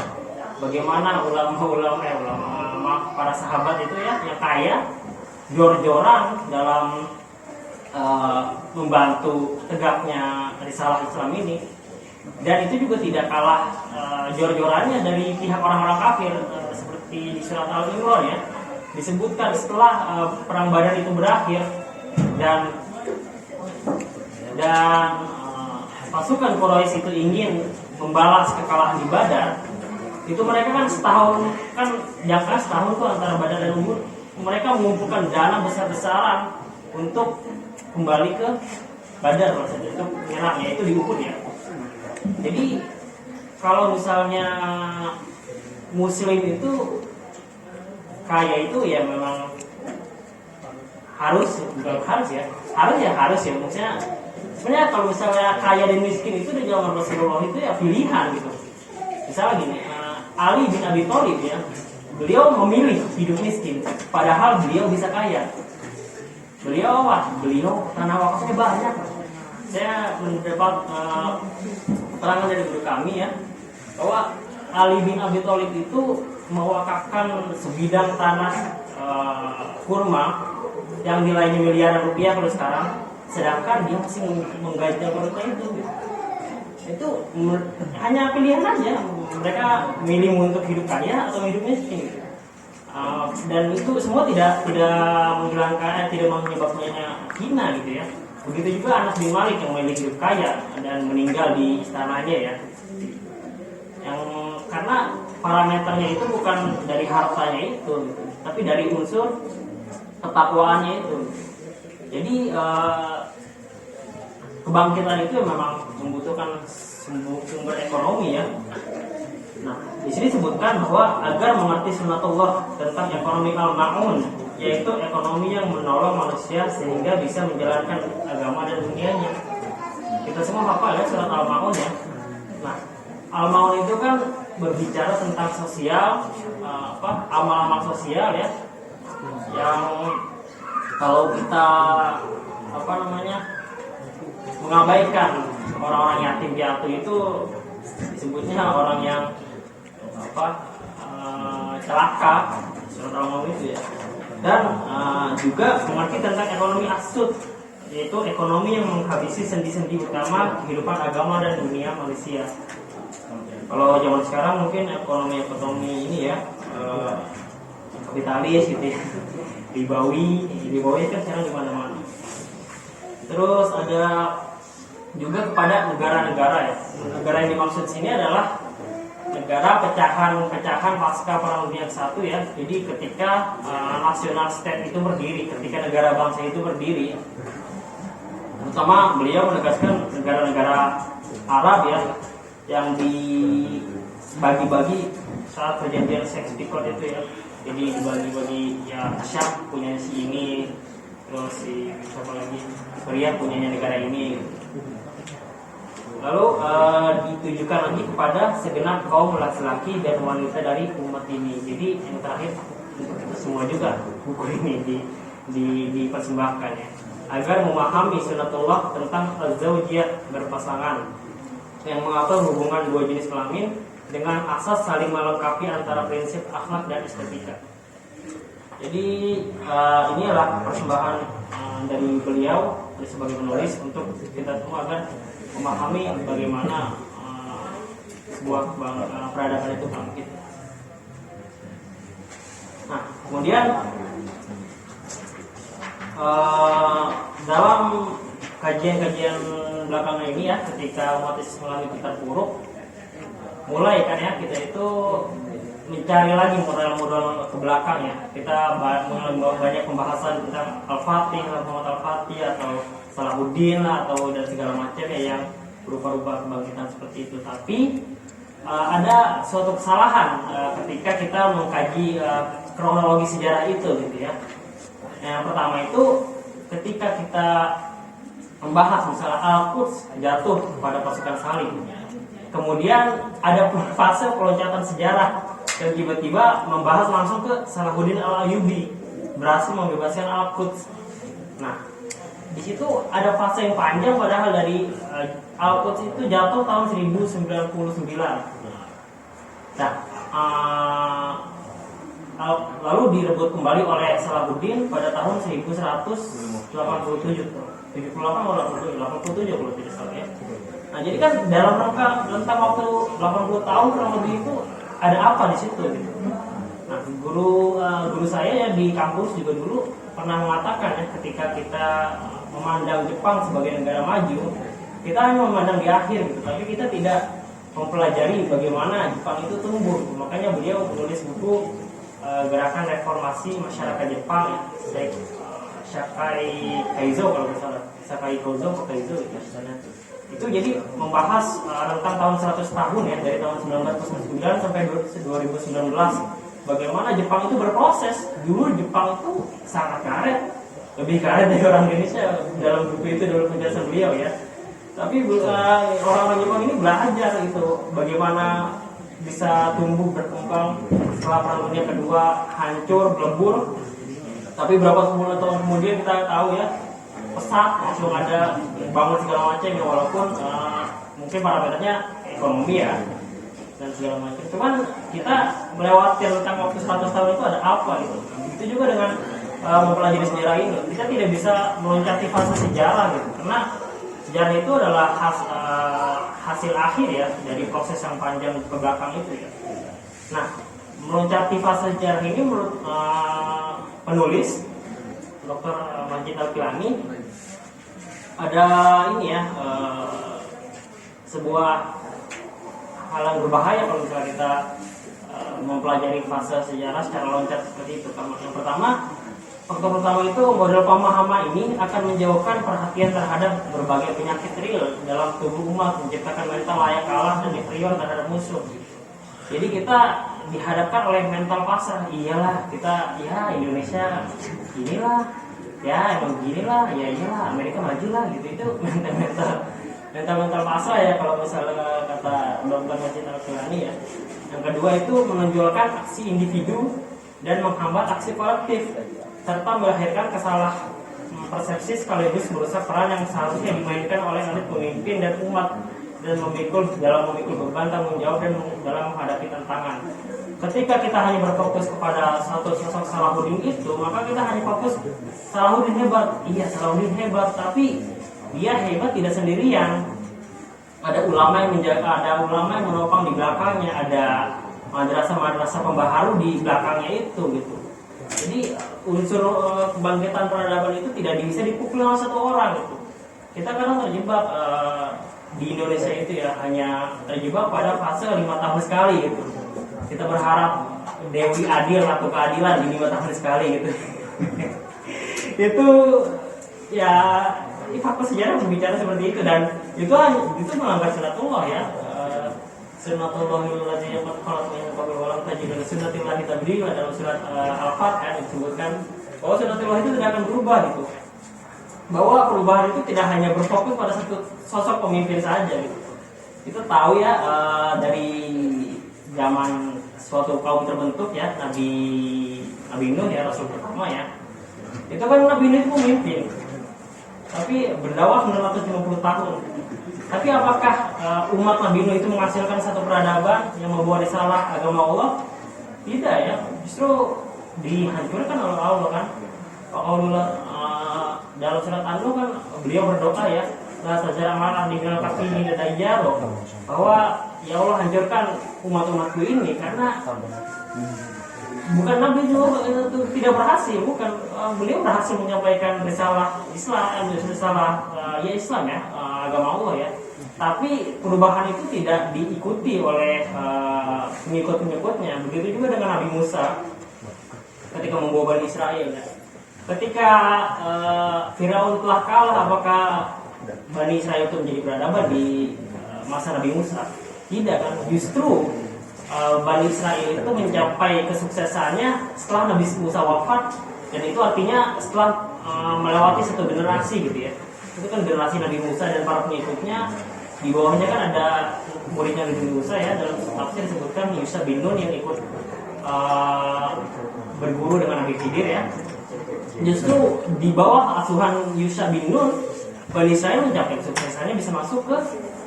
bagaimana ulama para sahabat itu ya yang kaya jor-joran dalam membantu tegaknya risalah Islam ini. Dan itu juga tidak kalah jor-jorannya dari pihak orang-orang kafir, seperti di surat Al-Imran ya, disebutkan setelah perang Badar itu berakhir dan pasukan Quraisy itu ingin membalas kekalahan di Badar, itu mereka kan setahun, kan jangka setahun tuh antara Badar dan Uhud, mereka mengumpulkan dana besar-besaran untuk kembali ke Badar, maksudnya untuk menyerang, yaitu di Uhud ya. Jadi kalau misalnya Muslim itu kaya itu ya memang harus ya maksudnya sebenarnya kalau misalnya kaya dan miskin itu di zaman Rasulullah itu ya pilihan gitu. Misalnya gini, Ali bin Abi Thalib ya, beliau memilih hidup miskin padahal beliau bisa kaya. Beliau tanah wakafnya banyak. Saya mendapat keterangan dari guru kami ya, bahwa Ali bin Abi Thalib itu mewakafkan sebidang tanah kurma yang nilainya miliaran rupiah kalau sekarang, sedangkan dia masih menggaji korupsi itu hanya pilihan aja, mereka milih untuk hidup kaya atau hidup miskin gitu. Dan itu semua tidak menghilangkan, tidak menyebabkannya hina gitu ya. Begitu juga Anas bin Malik yang memilih hidup kaya dan meninggal di istananya ya, yang karena parameternya itu bukan dari hartanya itu gitu, tapi dari unsur ketakwaannya itu. Jadi kebangkitan itu memang membutuhkan sumber ekonomi ya. Nah, di sini disebutkan bahwa agar mengerti sunnatullah tentang ekonomi al-ma'un, yaitu ekonomi yang menolong manusia sehingga bisa menjalankan agama dan dunianya. Kita semua hafal ya surat al-ma'un ya. Nah, al-ma'un itu kan berbicara tentang sosial, amal-amal sosial ya, yang kalau kita mengabaikan orang-orang yatim piatu itu disebutnya orang yang celaka, surat al-ma'un itu ya. Dan juga mengerti tentang ekonomi as-sud, yaitu ekonomi yang menghabisi sendi-sendi utama kehidupan agama dan dunia manusia. Kalau zaman sekarang mungkin ekonomi ini ya kapitalis gitu ya, ribawi kan sekarang di mana-mana. Terus ada juga kepada negara-negara ya. Negara yang dimaksud sini adalah negara pecahan pasca Perang Dunia I ya. Jadi ketika national state itu berdiri, ketika negara bangsa itu berdiri, terutama beliau menegaskan negara-negara Arab ya, yang dibagi-bagi saat perjanjian Sykes-Picot itu ya. Jadi dibagi-bagi ya, Syam punya si ini, terus si siapa lagi, Korea punyanya negara ini. Lalu ditujukan lagi kepada segenap kaum laki-laki dan wanita dari umat ini. Jadi yang terakhir untuk kita semua juga buku ini dipersembahkan ya, agar memahami sunnatullah tentang az-zawjiyah, berpasangan, yang mengatur hubungan dua jenis kelamin dengan asas saling melengkapi antara prinsip akhlak dan estetika. Jadi ini adalah persembahan dari beliau sebagai penulis untuk kita semua agar memahami bagaimana sebuah peradaban itu bangkit. Nah, kemudian dalam kajian-kajian belakangan ini ya, ketika umat Islam itu terpuruk, mulai kan ya kita itu mencari lagi modal-modal ke belakang ya. Kita banyak pembahasan tentang Al-Fatih, Muhammad Al-Fatih atau Salahuddin atau dan segala macam ya, yang berupa-rupa kebangkitan seperti itu. Tapi ada suatu kesalahan ketika kita mengkaji kronologi sejarah itu gitu ya. Yang pertama itu ketika kita membahas misalnya Al-Quds jatuh pada pasukan Salim, kemudian ada fase peloncatan sejarah dan tiba-tiba membahas langsung ke Salahuddin Al-Ayyubi berhasil membebaskan Al-Quds. Nah, di situ ada fase yang panjang, padahal dari Al-Quds itu jatuh tahun 1099. Nah, lalu direbut kembali oleh Salahuddin pada tahun 1187, 78 atau 87 kalau tidak salah ya. Nah, jadi kan dalam rentang waktu 80 tahun kurang lebih itu ada apa di situ gitu. Nah, guru saya ya di kampus juga dulu pernah mengatakan ya, ketika kita memandang Jepang sebagai negara maju, kita hanya memandang di akhir gitu, tapi kita tidak mempelajari bagaimana Jepang itu tumbuh. Makanya beliau menulis buku Gerakan Reformasi Masyarakat Jepang ya, Sakai Kaizo kalau tidak salah, Sakai Kouzo atau Kaizo gitu misalnya. Itu jadi membahas rentang tahun 100 tahun ya, dari tahun 1909 sampai 2019, bagaimana Jepang itu berproses. Dulu Jepang itu sangat karet, lebih karet dari orang Indonesia. Dalam buku itu dulu penjelasan beliau ya. Tapi orang-orang Jepang ini belajar itu bagaimana bisa tumbuh berkembang setelah Perang Dunia Kedua hancur berlebur. Tapi berapa puluh tahun kemudian kita tahu ya, pesat langsung ada bangun segala macam ya, walaupun mungkin parameternya ekonomi ya dan segala macam. Cuman kita melewati tentang waktu 100 tahun itu ada apa gitu. Itu juga dengan mempelajari sejarah ini, kita tidak bisa meloncati fase sejarah gitu, karena sejarah itu adalah hasil akhir ya dari proses yang panjang ke belakang itu ya. Nah, meloncati fase sejarah ini menurut penulis Dr. Majid Al-Kilani ada ini ya, sebuah hal yang berbahaya kalau misalnya kita mempelajari fase sejarah secara loncat seperti itu. Yang pertama, faktor pertama itu model pemahaman ini akan menjauhkan perhatian terhadap berbagai penyakit real dalam tubuh umat, menciptakan mental layak kalah dan inferior terhadap musuh. Jadi kita dihadapkan oleh mental pasrah. Iyalah kita, ya Indonesia inilah, ya emang beginilah, ya iyalah Amerika maju lah gitu. Itu mental pasrah ya kalau misalnya kata Dr. Majid Al-Kilani ya. Yang kedua itu menonjolkan aksi individu dan menghambat aksi kolektif, serta melahirkan kesalah persepsi sekaligus merusak peran yang seharusnya dimainkan oleh elit pemimpin dan umat, dan memikul beban tanggung jawab dan dalam menghadapi tantangan. Ketika kita hanya berfokus kepada satu sosok Salahuddin itu, maka kita hanya fokus Salahuddin hebat. Iya, Salahuddin hebat, tapi dia hebat tidak sendirian. Ada ulama yang menjaga, ada ulama yang menopang di belakangnya, ada madrasah-madrasah pembaharu di belakangnya itu gitu. Jadi unsur kebangkitan peradaban itu tidak bisa dipukul oleh satu orang gitu. Kita kadang terjebak di Indonesia itu ya, hanya terjebak pada fase 5 tahun sekali gitu. Kita berharap Dewi adil atau keadilan di 5 tahun sekali gitu. Itu ya, ini fakta sejarah berbicara seperti itu, dan itu melanggar sunatullah ya. Sunnatullahil ladzina qad khalat min qabli wa lam tajid li sunnatillahi tabdila, dalam surat Al-Fatihah disebutkan bahwa sunnatullah itu tidak akan berubah gitu. Bahwa perubahan itu tidak hanya berfokus pada satu sosok pemimpin saja gitu. Kita tahu ya, dari zaman suatu kaum terbentuk ya, Nabi Nuh ya, Rasul pertama ya. Itu kan Nabi Nuh itu pemimpin, tapi berdakwah 950 tahun. Tapi apakah umat Nabi Nuh itu menghasilkan satu peradaban yang membawa risalah agama Allah? Tidak ya, justru dihancurkan oleh Allah kan. Allah dalam surat An-Nur kan beliau berdoa ya, la tajal amanah di minal kafirin dayyaro, bahwa ya Allah hancurkan umat-umatku ini karena bukan Nabi Nuh itu tidak berhasil, bukan, beliau berhasil menyampaikan risalah Islam, Islam ya, agama Allah ya. Tapi perubahan itu tidak diikuti oleh pengikut-pengikutnya. Begitu juga dengan Nabi Musa ketika membawa Bani Israel ya. Ketika Firaun telah kalah, apakah Bani Israel itu menjadi peradaban di masa Nabi Musa? Tidak kan, justru Bani Israel itu mencapai kesuksesannya setelah Nabi Musa wafat, dan itu artinya setelah melewati satu generasi gitu ya. Itu kan generasi Nabi Musa dan para pengikutnya. Di bawahnya kan ada muridnya Nabi Musa ya, dalam tafsir disebutkan Yusha bin Nun yang ikut berguru dengan Nabi Khidir ya. Justru di bawah asuhan Yusha bin Nun, Bani Israel mencapai kesuksesannya, bisa masuk ke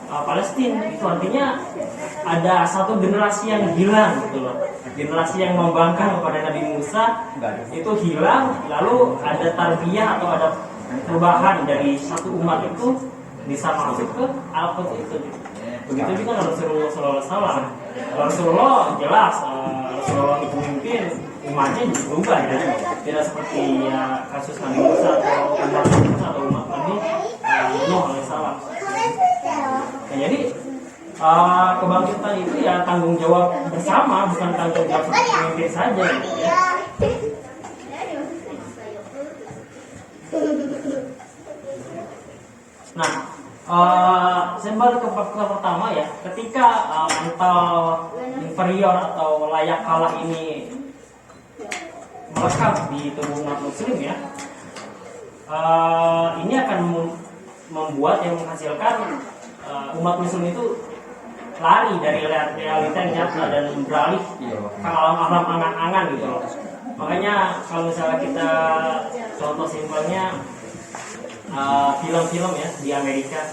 Palestina. Itu artinya ada satu generasi yang hilang gitu loh. Generasi yang membangkang kepada Nabi Musa itu hilang, lalu ada tarbiyah atau ada perubahan dari satu umat itu bisa masuk ke Al-Quds itu. Begitu juga Rasulullah SAW. Rasulullah jelas Rasulullah itu memimpin umatnya berubah ya. Tidak seperti ya, kasus Nabi Musa atau umat Musa atau umat Nabi Nuh alaihissalam. Nah, jadi kebangkitan itu ya tanggung jawab bersama, bukan tanggung jawab pemimpin saja gitu ya. Nah, saya balik ke fakta pertama ya. Ketika mental inferior atau layak kalah ini melekat di tubuh umat muslim ya, ini akan membuat yang menghasilkan umat muslim itu lari dari realita yang nyata dan beralih ke alam-alam angan-angan gitu loh. Makanya kalau misalnya kita contoh simpelnya film-film ya di Amerika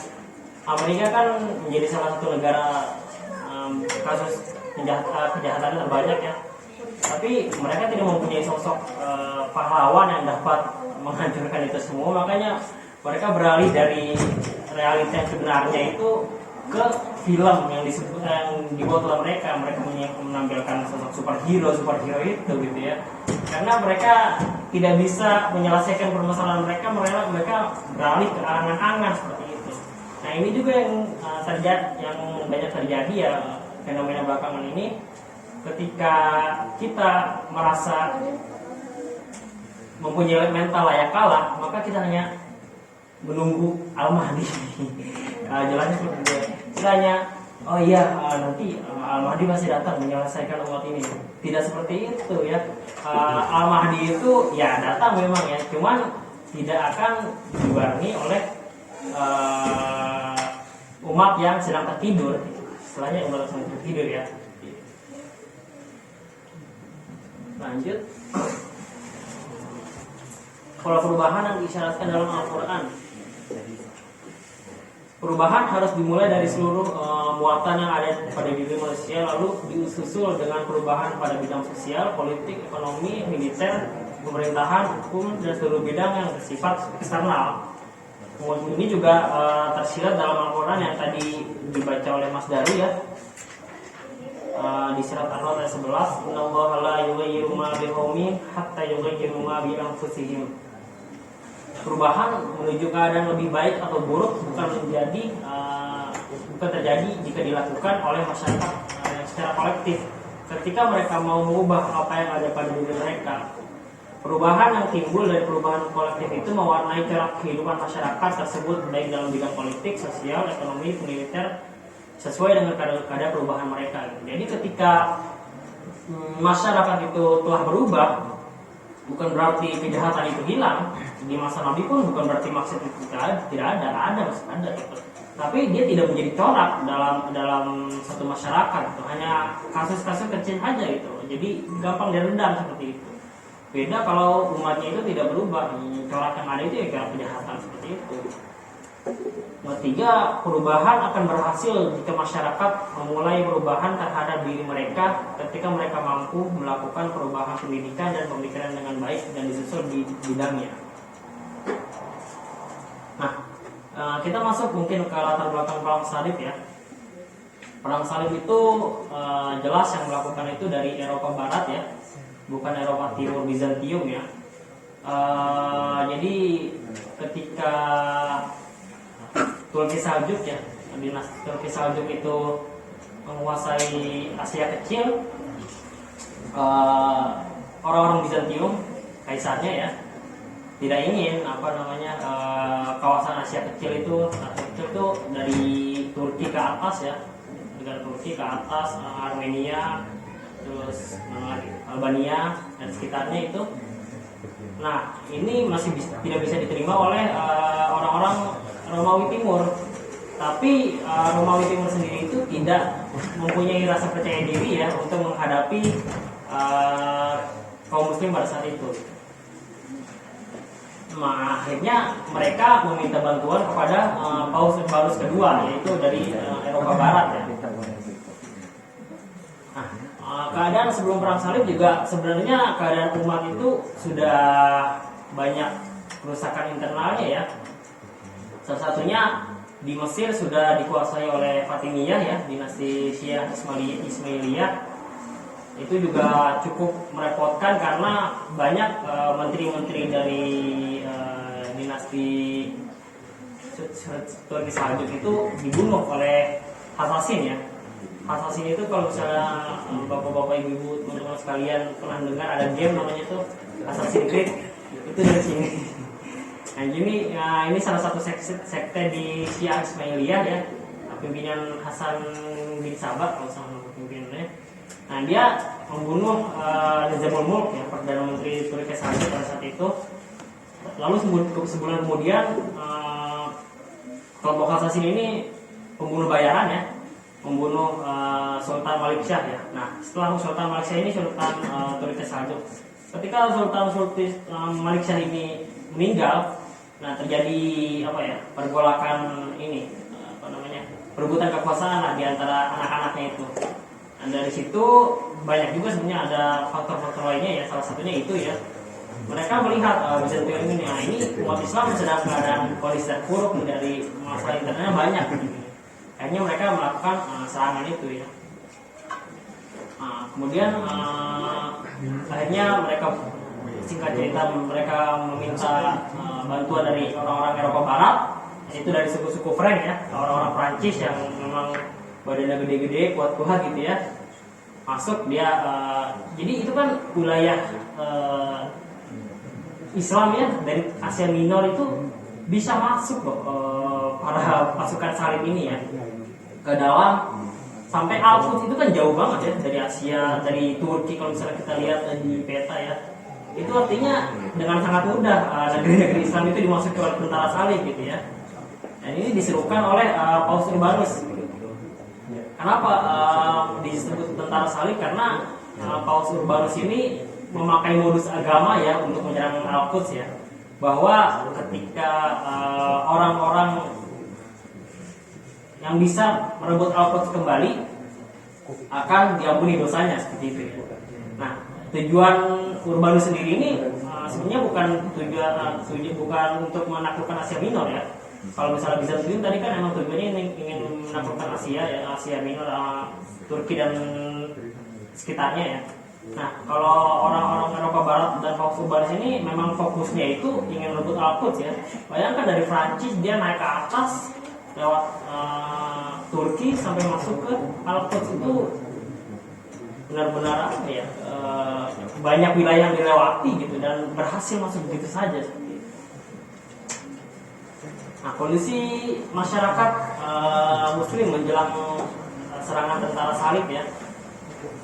kan menjadi salah satu negara kasus kejahatan terbanyak ya. Tapi mereka tidak mempunyai sosok pahlawan yang dapat menghancurkan itu semua. Makanya mereka beralih dari realita yang sebenarnya itu ke film yang dibuat oleh mereka. Mereka menampilkan sosok superhero itu gitu ya. Karena mereka tidak bisa menyelesaikan permasalahan mereka beralih ke angan-angan seperti itu. Nah ini juga yang banyak terjadi ya, fenomena belakangan ini. Ketika kita merasa mempunyai mental layak kalah, maka kita hanya menunggu Al-Mahdi. Jalannya seperti itu. Kita hanya nanti Al-Mahdi pasti datang menyelesaikan umat ini. Tidak seperti itu ya. Al-Mahdi itu ya datang memang ya, cuman tidak akan dibarengi oleh umat yang sedang tertidur. Istilahnya umat yang sedang tertidur ya. Lanjut. Kalau perubahan yang disyaratkan dalam Al-Quran, perubahan harus dimulai dari seluruh muatan yang ada pada diri manusia, lalu disusul dengan perubahan pada bidang sosial, politik, ekonomi, militer, pemerintahan, hukum, dan seluruh bidang yang bersifat eksternal. Ini juga tersirat dalam Al-Quran yang tadi dibaca oleh Mas Daru ya. Di surat An-Nur ayat 11, innallaha la yughayyiru ma biqaumin hatta yughayyiru ma bi anfusihim. Perubahan menuju keadaan lebih baik atau buruk bukan terjadi jika dilakukan oleh masyarakat secara kolektif. Ketika mereka mau mengubah apa yang ada pada diri mereka, perubahan yang timbul dari perubahan kolektif itu mewarnai corak kehidupan masyarakat tersebut baik dalam bidang politik, sosial, ekonomi, militer, sesuai dengan kadar perubahan mereka. Jadi ketika masyarakat itu telah berubah, bukan berarti kejahatan itu hilang. Di masa Nabi pun bukan berarti maksud itu tidak ada, masih ada gitu. Tapi dia tidak menjadi corak dalam satu masyarakat gitu. Hanya kasus-kasus kecil aja gitu. Jadi gampang direndam seperti itu. Beda kalau umatnya itu tidak berubah, corak yang ada itu ya corak kejahatan seperti itu. Ketiga, perubahan akan berhasil jika masyarakat memulai perubahan terhadap diri mereka ketika mereka mampu melakukan perubahan pendidikan dan pemikiran dengan baik dan disusul di bidangnya. Nah, kita masuk mungkin ke latar belakang perang salib ya. Perang salib itu jelas yang melakukan itu dari Eropa Barat ya, bukan Eropa Timur Bizantium ya. Jadi ketika Turki Saljuk ya, dinasti Turki Saljuk itu menguasai Asia Kecil, orang-orang Bizantium, kaisarnya ya, tidak ingin kawasan Asia Kecil itu dari Turki ke atas ya, negara Turki ke atas, Armenia, terus Albania dan sekitarnya itu. Nah, ini masih tidak bisa diterima oleh orang-orang Romawi Timur. Tapi Romawi Timur sendiri itu tidak mempunyai rasa percaya diri ya untuk menghadapi kaum muslim pada saat itu. Akhirnya mereka meminta bantuan kepada Paus Urbanus kedua, yaitu dari Eropa Barat ya. Keadaan sebelum perang salib juga sebenarnya keadaan umat itu sudah banyak kerusakan internalnya ya. Salah satunya di Mesir sudah dikuasai oleh Fatimiyah ya, dinasti Syiah Ismailiyah. Itu juga cukup merepotkan karena banyak menteri-menteri dari dinasti Turki Saljuk itu dibunuh oleh Hasasin ya. Hasasin itu kalau misalnya bapak-bapak, ibu-ibu, teman-teman sekalian pernah dengar ada game namanya tuh Assassin's Creed, itu dari sini. Nah ini salah satu sekte di Syiah Ismailiyah ya, pimpinan Hasan bin Sabah kalau sama pimpinannya. Nah dia membunuh Nizamul Mulk ya, Perdana Menteri Turki Saljuk pada saat itu. Lalu sebulan kemudian kelompok Hasasin ini pembunuh bayaran ya, membunuh Sultan Malik Shah ya. Nah setelah Sultan Malik Shah ini Sultan Turki Saljuk. Ketika Sultan Malik Shah ini meninggal, nah terjadi pergolakan ini perebutan kekuasaan lah di antara anak-anaknya itu. Dan dari situ banyak juga sebenarnya ada faktor-faktor lainnya ya, salah satunya itu ya. Mereka melihat Bizantium ini, nah ini umat Islam sedang keadaan kondisi terpuruk dari masalah internalnya banyak. Akhirnya mereka melakukan serangan itu ya. Kemudian akhirnya mereka, singkat cerita, mereka meminta bantuan dari orang-orang Eropa Barat, itu dari suku-suku Frank ya, orang-orang Prancis yang memang badannya gede-gede, kuat-kuat gitu ya. Masuk dia, jadi itu kan wilayah Islam ya, dari Asia Minor itu bisa masuk loh para pasukan salib ini ya ke dalam sampai Al-Quds. Itu kan jauh banget ya dari Asia, dari Turki kalau misalnya kita lihat di peta ya. Itu artinya dengan sangat mudah negeri-negeri Islam itu dimasuki oleh tentara salib gitu ya. Dan ini diserukan oleh Paus Urbanus. Kenapa disebut tentara salib? Karena Paus Urbanus ini memakai modus agama ya untuk menyerang Al-Quds ya, bahwa ketika orang-orang yang bisa merebut Al-Quds kembali akan diampuni dosanya seperti itu ya. Nah tujuan Urbanus sendiri ini sebenarnya bukan bukan untuk menaklukkan Asia Minor ya. Kalau misalnya Bizantium tadi kan emang tujuannya ingin menaklukkan Asia ya, Asia Minor, Turki dan sekitarnya ya. Nah kalau orang-orang Eropa Barat dan Paus Urbanus ini memang fokusnya itu ingin merebut Al-Quds ya. Bayangkan dari Prancis dia naik ke atas lewat Turki sampai masuk ke Al-Quds, itu benar-benar banyak wilayah yang dilewati gitu dan berhasil masuk begitu saja. Nah kondisi masyarakat Muslim menjelang serangan tentara salib ya,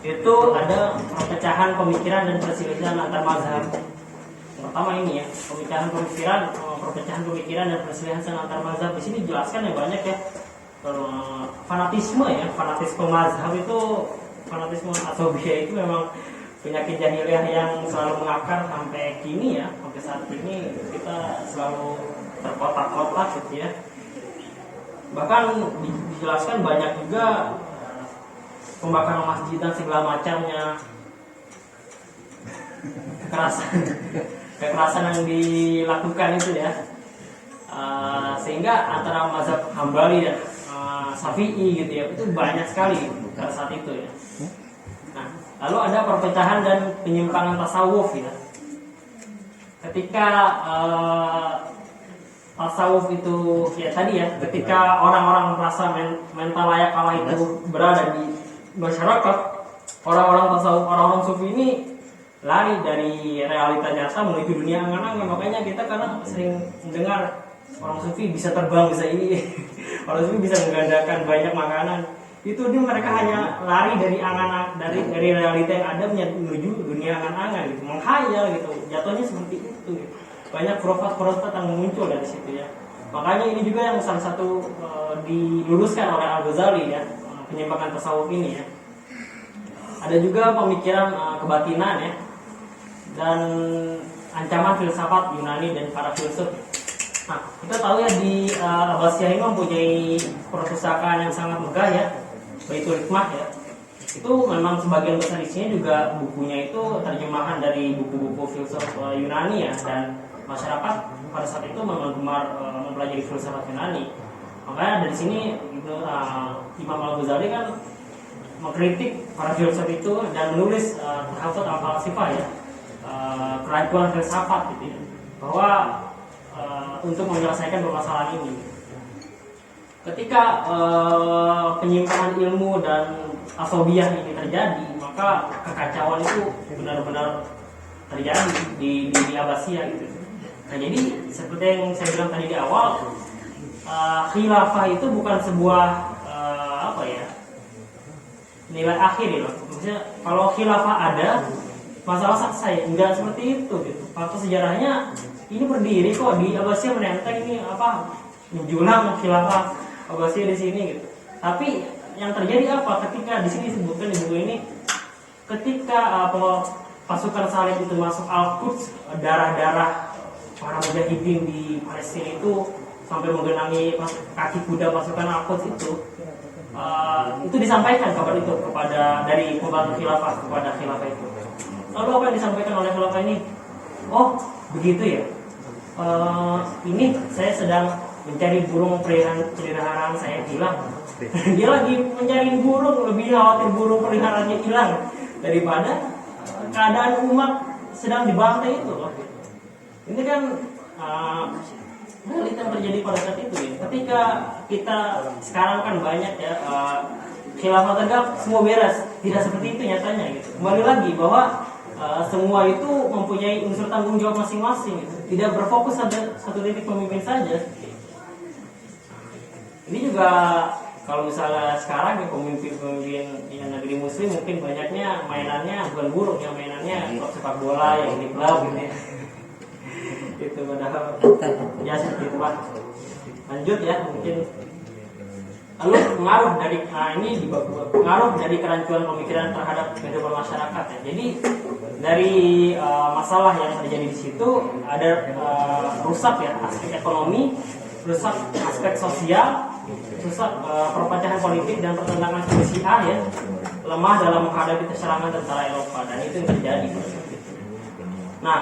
itu ada perpecahan pemikiran dan perselisihan antar mazhab. Pertama ini ya, perpecahan pemikiran dan perselisihan antar mazhab. Di sini dijelaskan ya banyak ya. Fanatisme mazhab itu, fanatisme Asobiyah itu memang penyakit jahiliyah yang selalu mengakar sampai kini ya, sampai saat ini kita selalu terkotak-kotak gitu ya. Bahkan dijelaskan banyak juga pembakaran masjid dan segala macamnya, kekerasan yang dilakukan itu ya, sehingga antara mazhab Hambali dan Syafi'i gitu ya, itu banyak sekali pada saat itu ya. Nah, lalu ada perpecahan dan penyimpangan tasawuf ya. Ketika tasawuf itu ya tadi ya, ketika orang-orang merasa mental layak kalah itu berada di masyarakat, orang-orang tasawuf, orang-orang sufi ini lari dari realita nyata menuju dunia angan-angan. Makanya kita kadang sering mendengar orang sufi bisa terbang, bisa ini, orang sufi bisa menggandakan banyak makanan. Itu dia, mereka hanya lari dari angan, dari realita yang ada menuju dunia angan-angan gitu, menghayal gitu, jatuhnya seperti itu gitu. Banyak profat yang muncul dari situ ya. Makanya ini juga yang salah satu diluruskan oleh Al-Ghazali ya, penyimpangan tasawuf ini ya. Ada juga pemikiran kebatinan ya, dan ancaman filsafat Yunani dan para filsuf. Nah, kita tahu ya di Abbasiyah ini mempunyai perpustakaan yang sangat megah ya, Baitul Hikmah ya. Itu memang sebagian besar isinya juga bukunya itu terjemahan dari buku-buku filsuf Yunani ya, dan masyarakat pada saat itu memang gemar mempelajari filsafat Yunani. Makanya dari sini Imam Al-Ghazali kan mengkritik para filsuf itu dan menulis Tahafut al-Falasifah ya, keraguan filsafat gitu ya, bahwa untuk menyelesaikan permasalahan ini, ketika penyimpanan ilmu dan asobiah ini terjadi, maka kekacauan itu benar-benar terjadi di Abbasiyah gitu. Nah, jadi seperti yang saya bilang tadi di awal, khilafah itu bukan sebuah nilai akhir ya. Maksudnya kalau khilafah ada, masalah selesai. Enggak seperti itu gitu. Fakta sejarahnya ini berdiri kok di Abbasiyah, menenteng ini menjulang khilafah Abbasiyah di sini gitu. Tapi yang terjadi apa ketika di sini disebutkan di buku ini, ketika pasukan Salib itu masuk Al-Quds, darah-darah para mujahidin di Palestina itu sampai menggenangi kaki kuda pasukan Al-Quds itu disampaikan kabar itu dari pembantu khilafah kepada khilafah itu. Lalu apa yang disampaikan oleh khilafah ini? Oh, begitu ya. Ini saya sedang mencari burung peliharaan saya hilang. Dia lagi mencari burung, lebih khawatir burung peliharaannya hilang daripada keadaan umat sedang dibantai itu loh. Ini kan realita yang terjadi pada saat itu ya. Ketika kita sekarang kan banyak ya khilafah tegak semua beres, tidak seperti itu nyatanya gitu. Kembali lagi bahwa semua itu mempunyai unsur tanggung jawab masing-masing gitu. Tidak berfokus pada satu titik pemimpin saja. Ini juga kalau misalnya sekarang ya pemimpin-pemimpin di negeri muslim mungkin banyaknya mainannya bukan burung ya, mainannya klub sepak bola yang di klub gitu ya. Itu padahal ya seperti itu Pak. Lanjut ya, mungkin lalu pengaruh dari pengaruh dari kerancuan pemikiran terhadap kehidupan masyarakat ya. Jadi dari masalah yang terjadi di situ ada rusak ya aspek ekonomi, rusak aspek sosial, rusak perpecahan politik dan pertentangan Syiah ya, lemah dalam menghadapi serangan tentara Eropa, dan itu yang terjadi. Nah,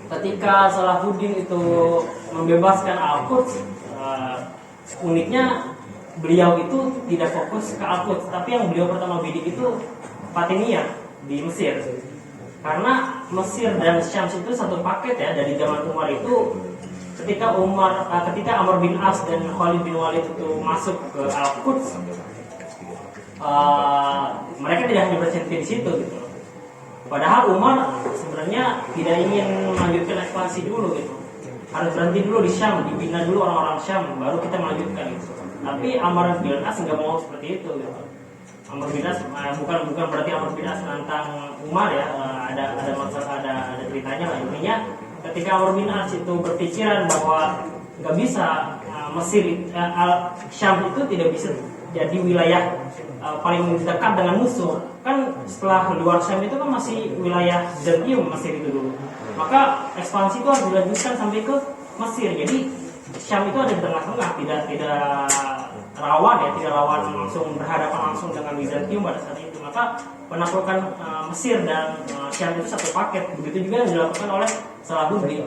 ketika Salahuddin itu membebaskan Al-Quds, uniknya beliau itu tidak fokus ke Al-Quds, tapi yang beliau pertama bidik itu Fatimiyah di Mesir. Karena Mesir dan Syam itu satu paket ya, dari zaman Umar itu. Ketika Amr bin As dan Khalid bin Walid itu masuk ke Al-Quds, mereka tidak hanya berhenti di situ gitu. Padahal Umar sebenarnya tidak ingin melanjutkan ekspansi dulu gitu. Harus berhenti dulu di Syam, dibina dulu orang-orang Syam, baru kita melanjutkan gitu. Tapi Amr bin As nggak mau seperti itu gitu. Amr bin As bukan berarti Amr bin As menantang Umar ya, ada ceritanya lah. Intinya ketika Amr bin As itu berpikiran bahwa nggak bisa Syam itu tidak bisa jadi wilayah paling dekat dengan musuh. Kan setelah luar Syam itu kan masih wilayah Bizantium Mesir itu dulu. Maka ekspansi itu harus dilanjutkan sampai ke Mesir. Jadi Syam itu ada di tengah-tengah, tidak rawan ya, tidak rawan langsung berhadapan langsung dengan Bizantium pada saat itu. Maka penaklukan Mesir dan Syam itu satu paket. Begitu juga yang dilakukan oleh Salahuddin.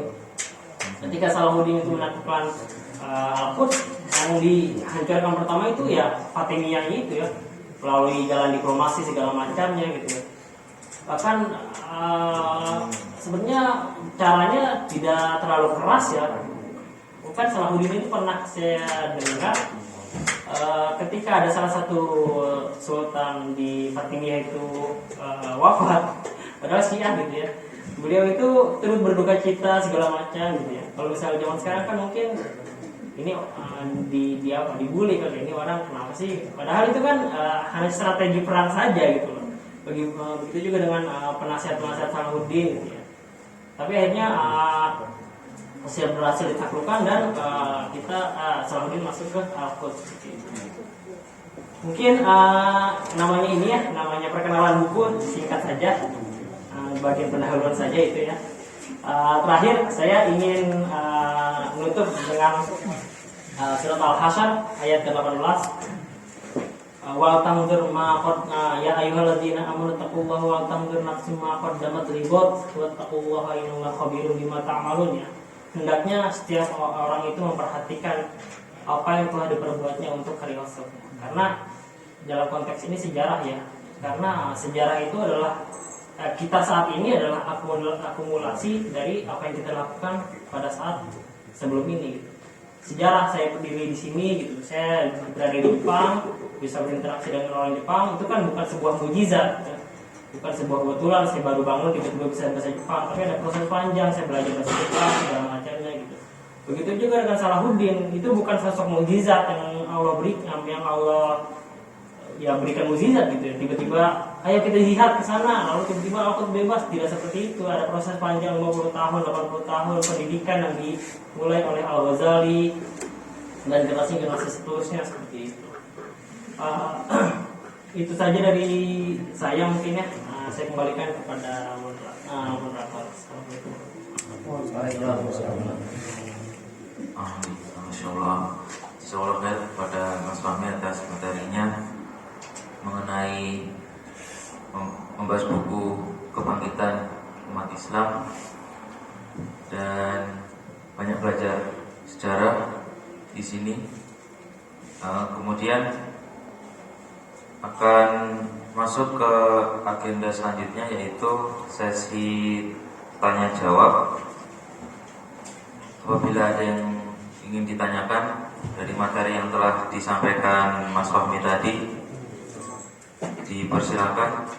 Ketika Salahuddin itu menaklukkan Al-Quds, yang dihancurkan pertama itu ya Fatimiyah itu ya, melalui jalan diplomasi segala macamnya gitu ya. Bahkan sebenarnya caranya tidak terlalu keras ya. Bukan Salahuddin itu pernah saya dengar ketika ada salah satu sultan di Fatimiyah itu wafat, padahal Syiah gitu ya. Beliau itu turut berduka cita segala macam gitu ya. Kalau misalnya zaman sekarang kan mungkin ini dibully kan, ini orang kenapa sih? Padahal itu kan hanya strategi perang saja gitu loh. Begitu juga dengan penasihat-penasihat Salahuddin gitu ya. Tapi akhirnya Mesir berhasil ditaklukkan dan Salahuddin masuk ke Al-Quds. Mungkin namanya ini ya, namanya perkenalan buku, singkat saja, bagian pendahuluan saja itu ya. Terakhir saya ingin menutup dengan surat Al-Hasyr ayat ke-18. Wa tanzur ma qad ya ayyuhalladzina amanu taqullaha wa tanzur nafsum ma qaddamat lighad wa taqullaha innallaha khabirum bima ta'malun ya. Hendaknya setiap orang itu memperhatikan apa yang telah diperbuatnya untuk hari esok. Karena dalam konteks ini sejarah ya. Karena sejarah itu adalah kita saat ini adalah akumulasi dari apa yang kita lakukan pada saat sebelum ini gitu. Sejarah saya berdiri di sini gitu, saya berada di Jepang, bisa berinteraksi dengan orang Jepang, itu kan bukan sebuah mukjizat ya. Bukan sebuah kebetulan saya baru bangun tiba-tiba bisa bahasa Jepang, tapi ada proses panjang saya belajar bahasa Jepang segala macamnya gitu. Begitu juga dengan Salahuddin, itu bukan sosok mukjizat yang Allah berikan, yang Allah ya berikan mukjizat gitu ya. Tiba-tiba ayo kita jihad ke sana, lalu tiba-tiba aku bebas. Tidak seperti itu, ada proses panjang 50 tahun, 80 tahun pendidikan yang dimulai oleh Al-Ghazali dan generasi-generasi seterusnya seperti itu. Itu saja dari saya mungkin ya. Saya kembalikan kepada moderator. Assalamualaikum. Masya Allah. Insyaallah kepada Mas Fahmi atas materinya mengenai membahas buku Kebangkitan Umat Islam dan banyak belajar sejarah di sini. Kemudian akan masuk ke agenda selanjutnya, yaitu sesi tanya jawab. Apabila ada yang ingin ditanyakan dari materi yang telah disampaikan Mas Fahmi tadi, dipersilakan.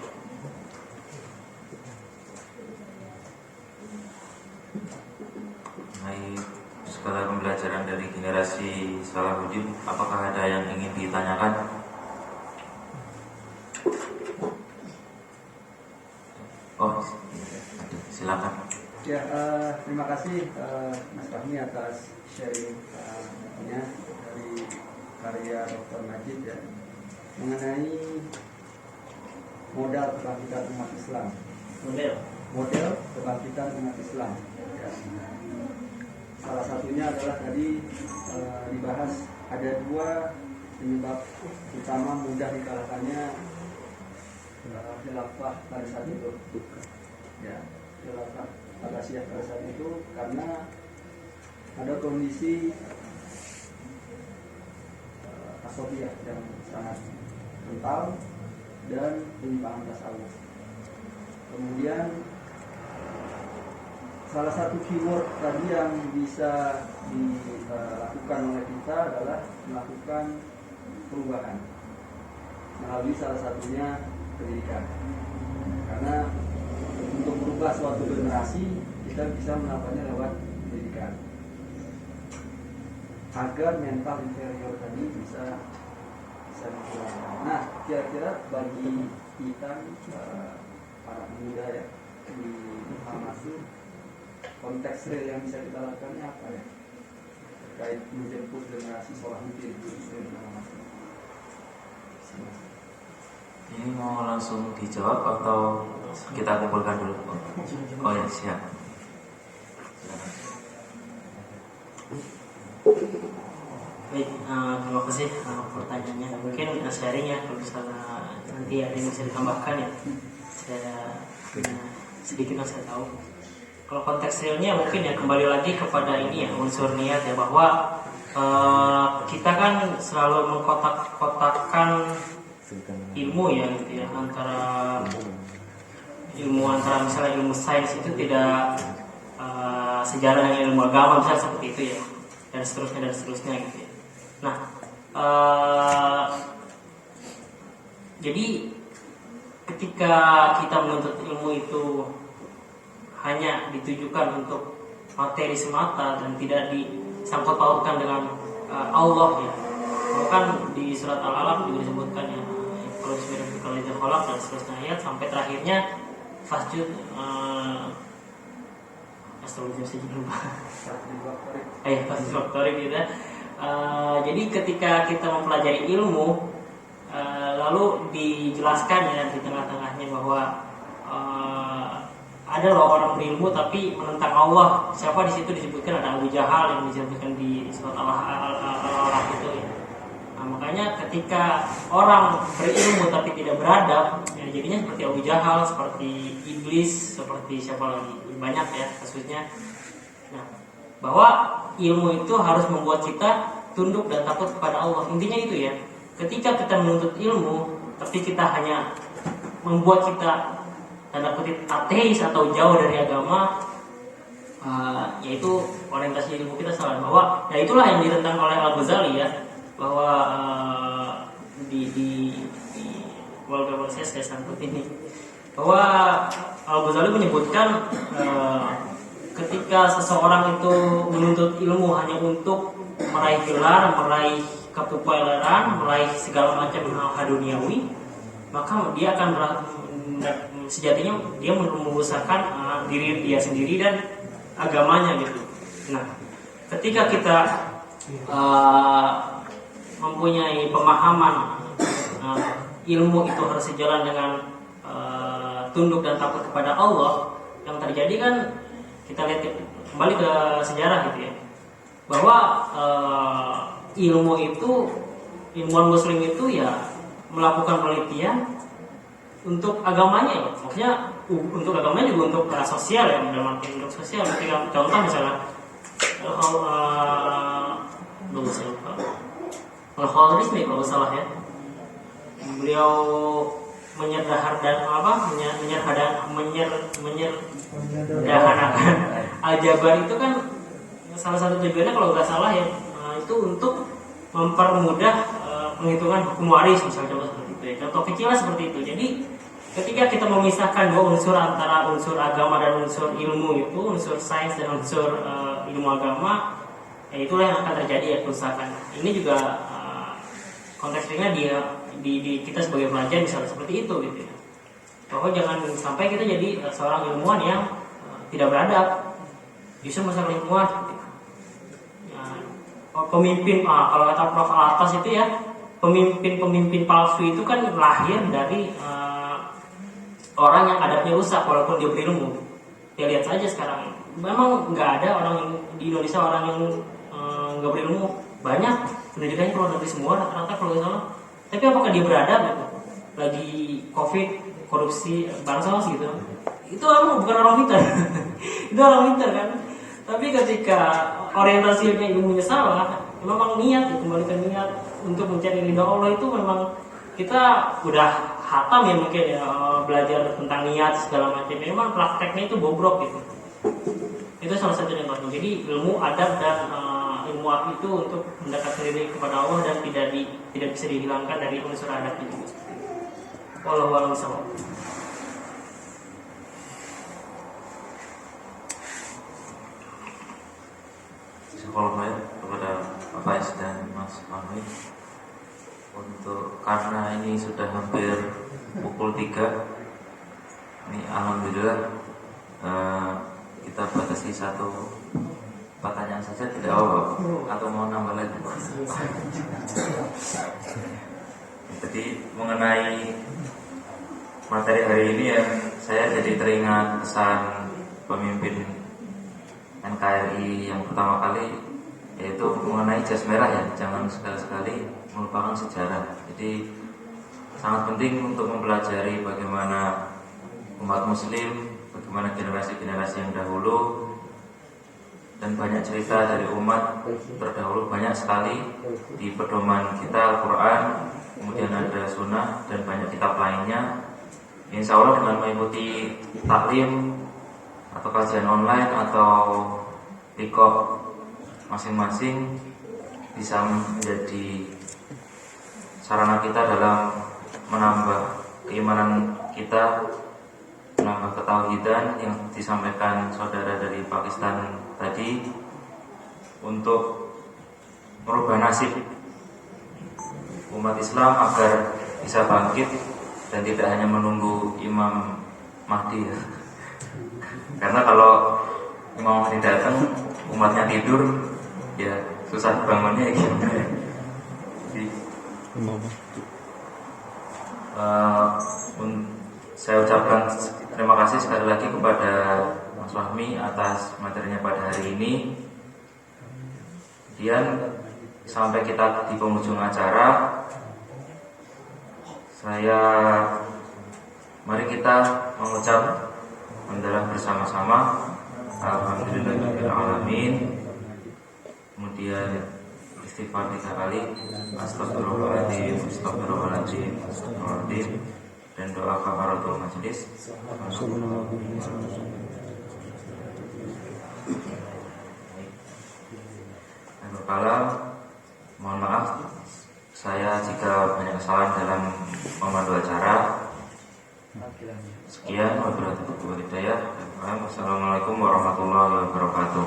Segala pembelajaran dari generasi Salahuddin, apakah ada yang ingin ditanyakan? Oh, silakan. Ya, terima kasih Mas Fahmi atas sharing-nya dari karya Dr. Najib ya, mengenai modal kebangkitan umat Islam. Model kebangkitan umat Islam. Ya. Salah satunya adalah tadi dibahas ada dua penyebab utama mudah dikalahkannya khilafah pada saat itu. Ya, khilafah Abbasiyah pada saat itu karena ada kondisi asofiyah yang sangat kental dan penyimpangan tasawuf. Kemudian salah satu keyword tadi yang bisa dilakukan oleh kita adalah melakukan perubahan melalui salah satunya pendidikan. Karena untuk merubah suatu generasi kita bisa melakukannya lewat pendidikan agar mental inferior tadi bisa dihilangkan. Nah, kira-kira bagi kita para pemuda ya di Al-Masur, konteks real yang bisa kita lakukan apa ya terkait menjemput generasi Salahuddin sesuai dengan Al-Masur? Ini mau langsung dijawab atau kita kumpulkan dulu? Oh ya, siap. Baik, terima kasih pertanyaannya. Mungkin sharing ya, kalau misalnya nanti ada yang bisa ditambahkan ya, saya sedikit yang saya tahu. Kalau konteks realnya mungkin ya kembali lagi kepada ini ya, unsur niat ya, bahwa kita kan selalu mengkotak-kotakkan ilmu ya gitu ya, antara misalnya ilmu sains itu tidak sejarah dengan ilmu agama misalnya seperti itu ya, dan seterusnya gitu ya. Nah, jadi ketika kita menuntut ilmu itu hanya ditujukan untuk materi semata dan tidak disangkut pautkan dengan Allah ya. Bahkan di surat Al-Alaq juga disebutkan ya, kalau itu kolak dan seterusnya ayat sampai terakhirnya fasjud fasjud faktorik gitu ya. Jadi ketika kita mempelajari ilmu lalu dijelaskan ya di tengah-tengahnya bahwa ada loh orang berilmu tapi menentang Allah. Siapa di situ disebutkan ada Abu Jahal yang disebutkan di surat Al-Araf itu ya. Nah, makanya ketika orang berilmu tapi tidak beradab, ya jadinya seperti Abu Jahal, seperti iblis, seperti siapa lagi, banyak ya kasusnya. Nah, bahwa ilmu itu harus membuat kita tunduk dan takut kepada Allah. Intinya itu ya. Ketika kita menuntut ilmu tapi kita hanya membuat kita tanda kutip ateis atau jauh dari agama, yaitu orientasi ilmu kita salah. Bahwa ya itulah yang ditentang oleh Al-Ghazali ya, bahwa di wallpaper saya sangkut ini, bahwa Al-Ghazali menyebutkan ketika seseorang itu menuntut ilmu hanya untuk meraih gelar, meraih kepopuleran, meraih segala macam hal duniawi, maka dia akan sejatinya dia membesarkan diri dia sendiri dan agamanya gitu. Nah, ketika kita mempunyai pemahaman ilmu itu harus sejalan dengan tunduk dan takut kepada Allah, yang terjadi kan kita lihat kembali ke sejarah gitu ya, bahwa ilmuwan muslim itu ya melakukan penelitian untuk agamanya ya. Maksudnya untuk agamanya juga untuk sosial ya, dalam arti untuk sosial. Ketika contoh misalnya Al-Khawarizmi kalau salah ya, beliau menyederhanakan aljabar itu kan salah satu tujuannya kalau nggak salah ya, itu untuk mempermudah penghitungan hukum waris misalnya, contoh seperti itu ya. Contoh kecilnya seperti itu. Jadi ketika kita memisahkan dua unsur antara unsur agama dan unsur ilmu itu, unsur sains dan unsur ilmu agama, ya itulah yang akan terjadi ya kerusakan. Ini juga konteksnya di kita sebagai pelajar misalnya seperti itu gitu ya. Bahwa jangan sampai kita jadi seorang ilmuwan yang tidak beradab, justru masalah ilmuwan gitu. Ya, pemimpin kalau kata Prof. Al-Atas itu ya, pemimpin palsu itu kan lahir dari orang yang adabnya rusak walaupun dia berilmu. Ya lihat saja sekarang, memang nggak ada orang di Indonesia orang yang nggak berilmu, banyak pendidikannya keluar negeri semua rata-rata kalau nggak salah. Tapi apakah dia beradab gitu? Lagi COVID, korupsi, bansos gitu, itu emang bukan orang pintar. Itu orang pintar kan. Tapi ketika orientasinya ilmunya salah, memang niat, kembalikan niat untuk mencari ridha Allah itu memang kita udah hatam ya mungkin ya, belajar tentang niat segala macam. Memang prakteknya itu bobrok gitu. Itu salah satu contohnya. Jadi ilmu adab dan ilmu itu untuk mendekatkan diri kepada Allah dan tidak bisa dihilangkan dari unsur adab itu. Wallahu a'lam bishawab. Sekolah saya kepada Bapak Is dan Mas Mahmud, untuk karena ini sudah hampir pukul 3, ini alhamdulillah kita batasi satu pertanyaan saja, tidak apa atau mau nambah lagi. Jadi mengenai materi hari ini ya, saya jadi teringat pesan pemimpin NKRI yang pertama kali, yaitu mengenai jas merah ya, jangan sekali-sekali melupakan sejarah. Jadi sangat penting untuk mempelajari bagaimana umat muslim, bagaimana generasi-generasi yang dahulu, dan banyak cerita dari umat terdahulu, banyak sekali di pedoman kita Al-Quran, kemudian ada sunnah dan banyak kitab lainnya. Insya Allah dengan mengikuti taklim atau kajian online atau pikok masing-masing bisa menjadi sarana kita dalam menambah keimanan kita, menambah ketauhidan yang disampaikan saudara dari Pakistan tadi, untuk merubah nasib umat Islam agar bisa bangkit dan tidak hanya menunggu Imam Mahdi ya. Karena kalau Imam Mahdi datang umatnya tidur, ya susah bangunnya ya gimana. Jadi, saya ucapkan terima kasih sekali lagi kepada Mas Fahmi atas materinya pada hari ini. Kemudian sampai kita di penghujung acara, mari kita mengucap hamdalah bersama-sama, alhamdulillahirabbil alamin. Kemudian istighfar 3 kali, astagfirullahaladzim, astagfirullahaladzim, astagfirullahaladzim, dan doa kafaratul majelis. Berkala, mohon maaf saya jika banyak kesalahan dalam memandu acara. Sekian, wabillahi taufiq wal hidayah. Wassalamualaikum warahmatullahi wabarakatuh.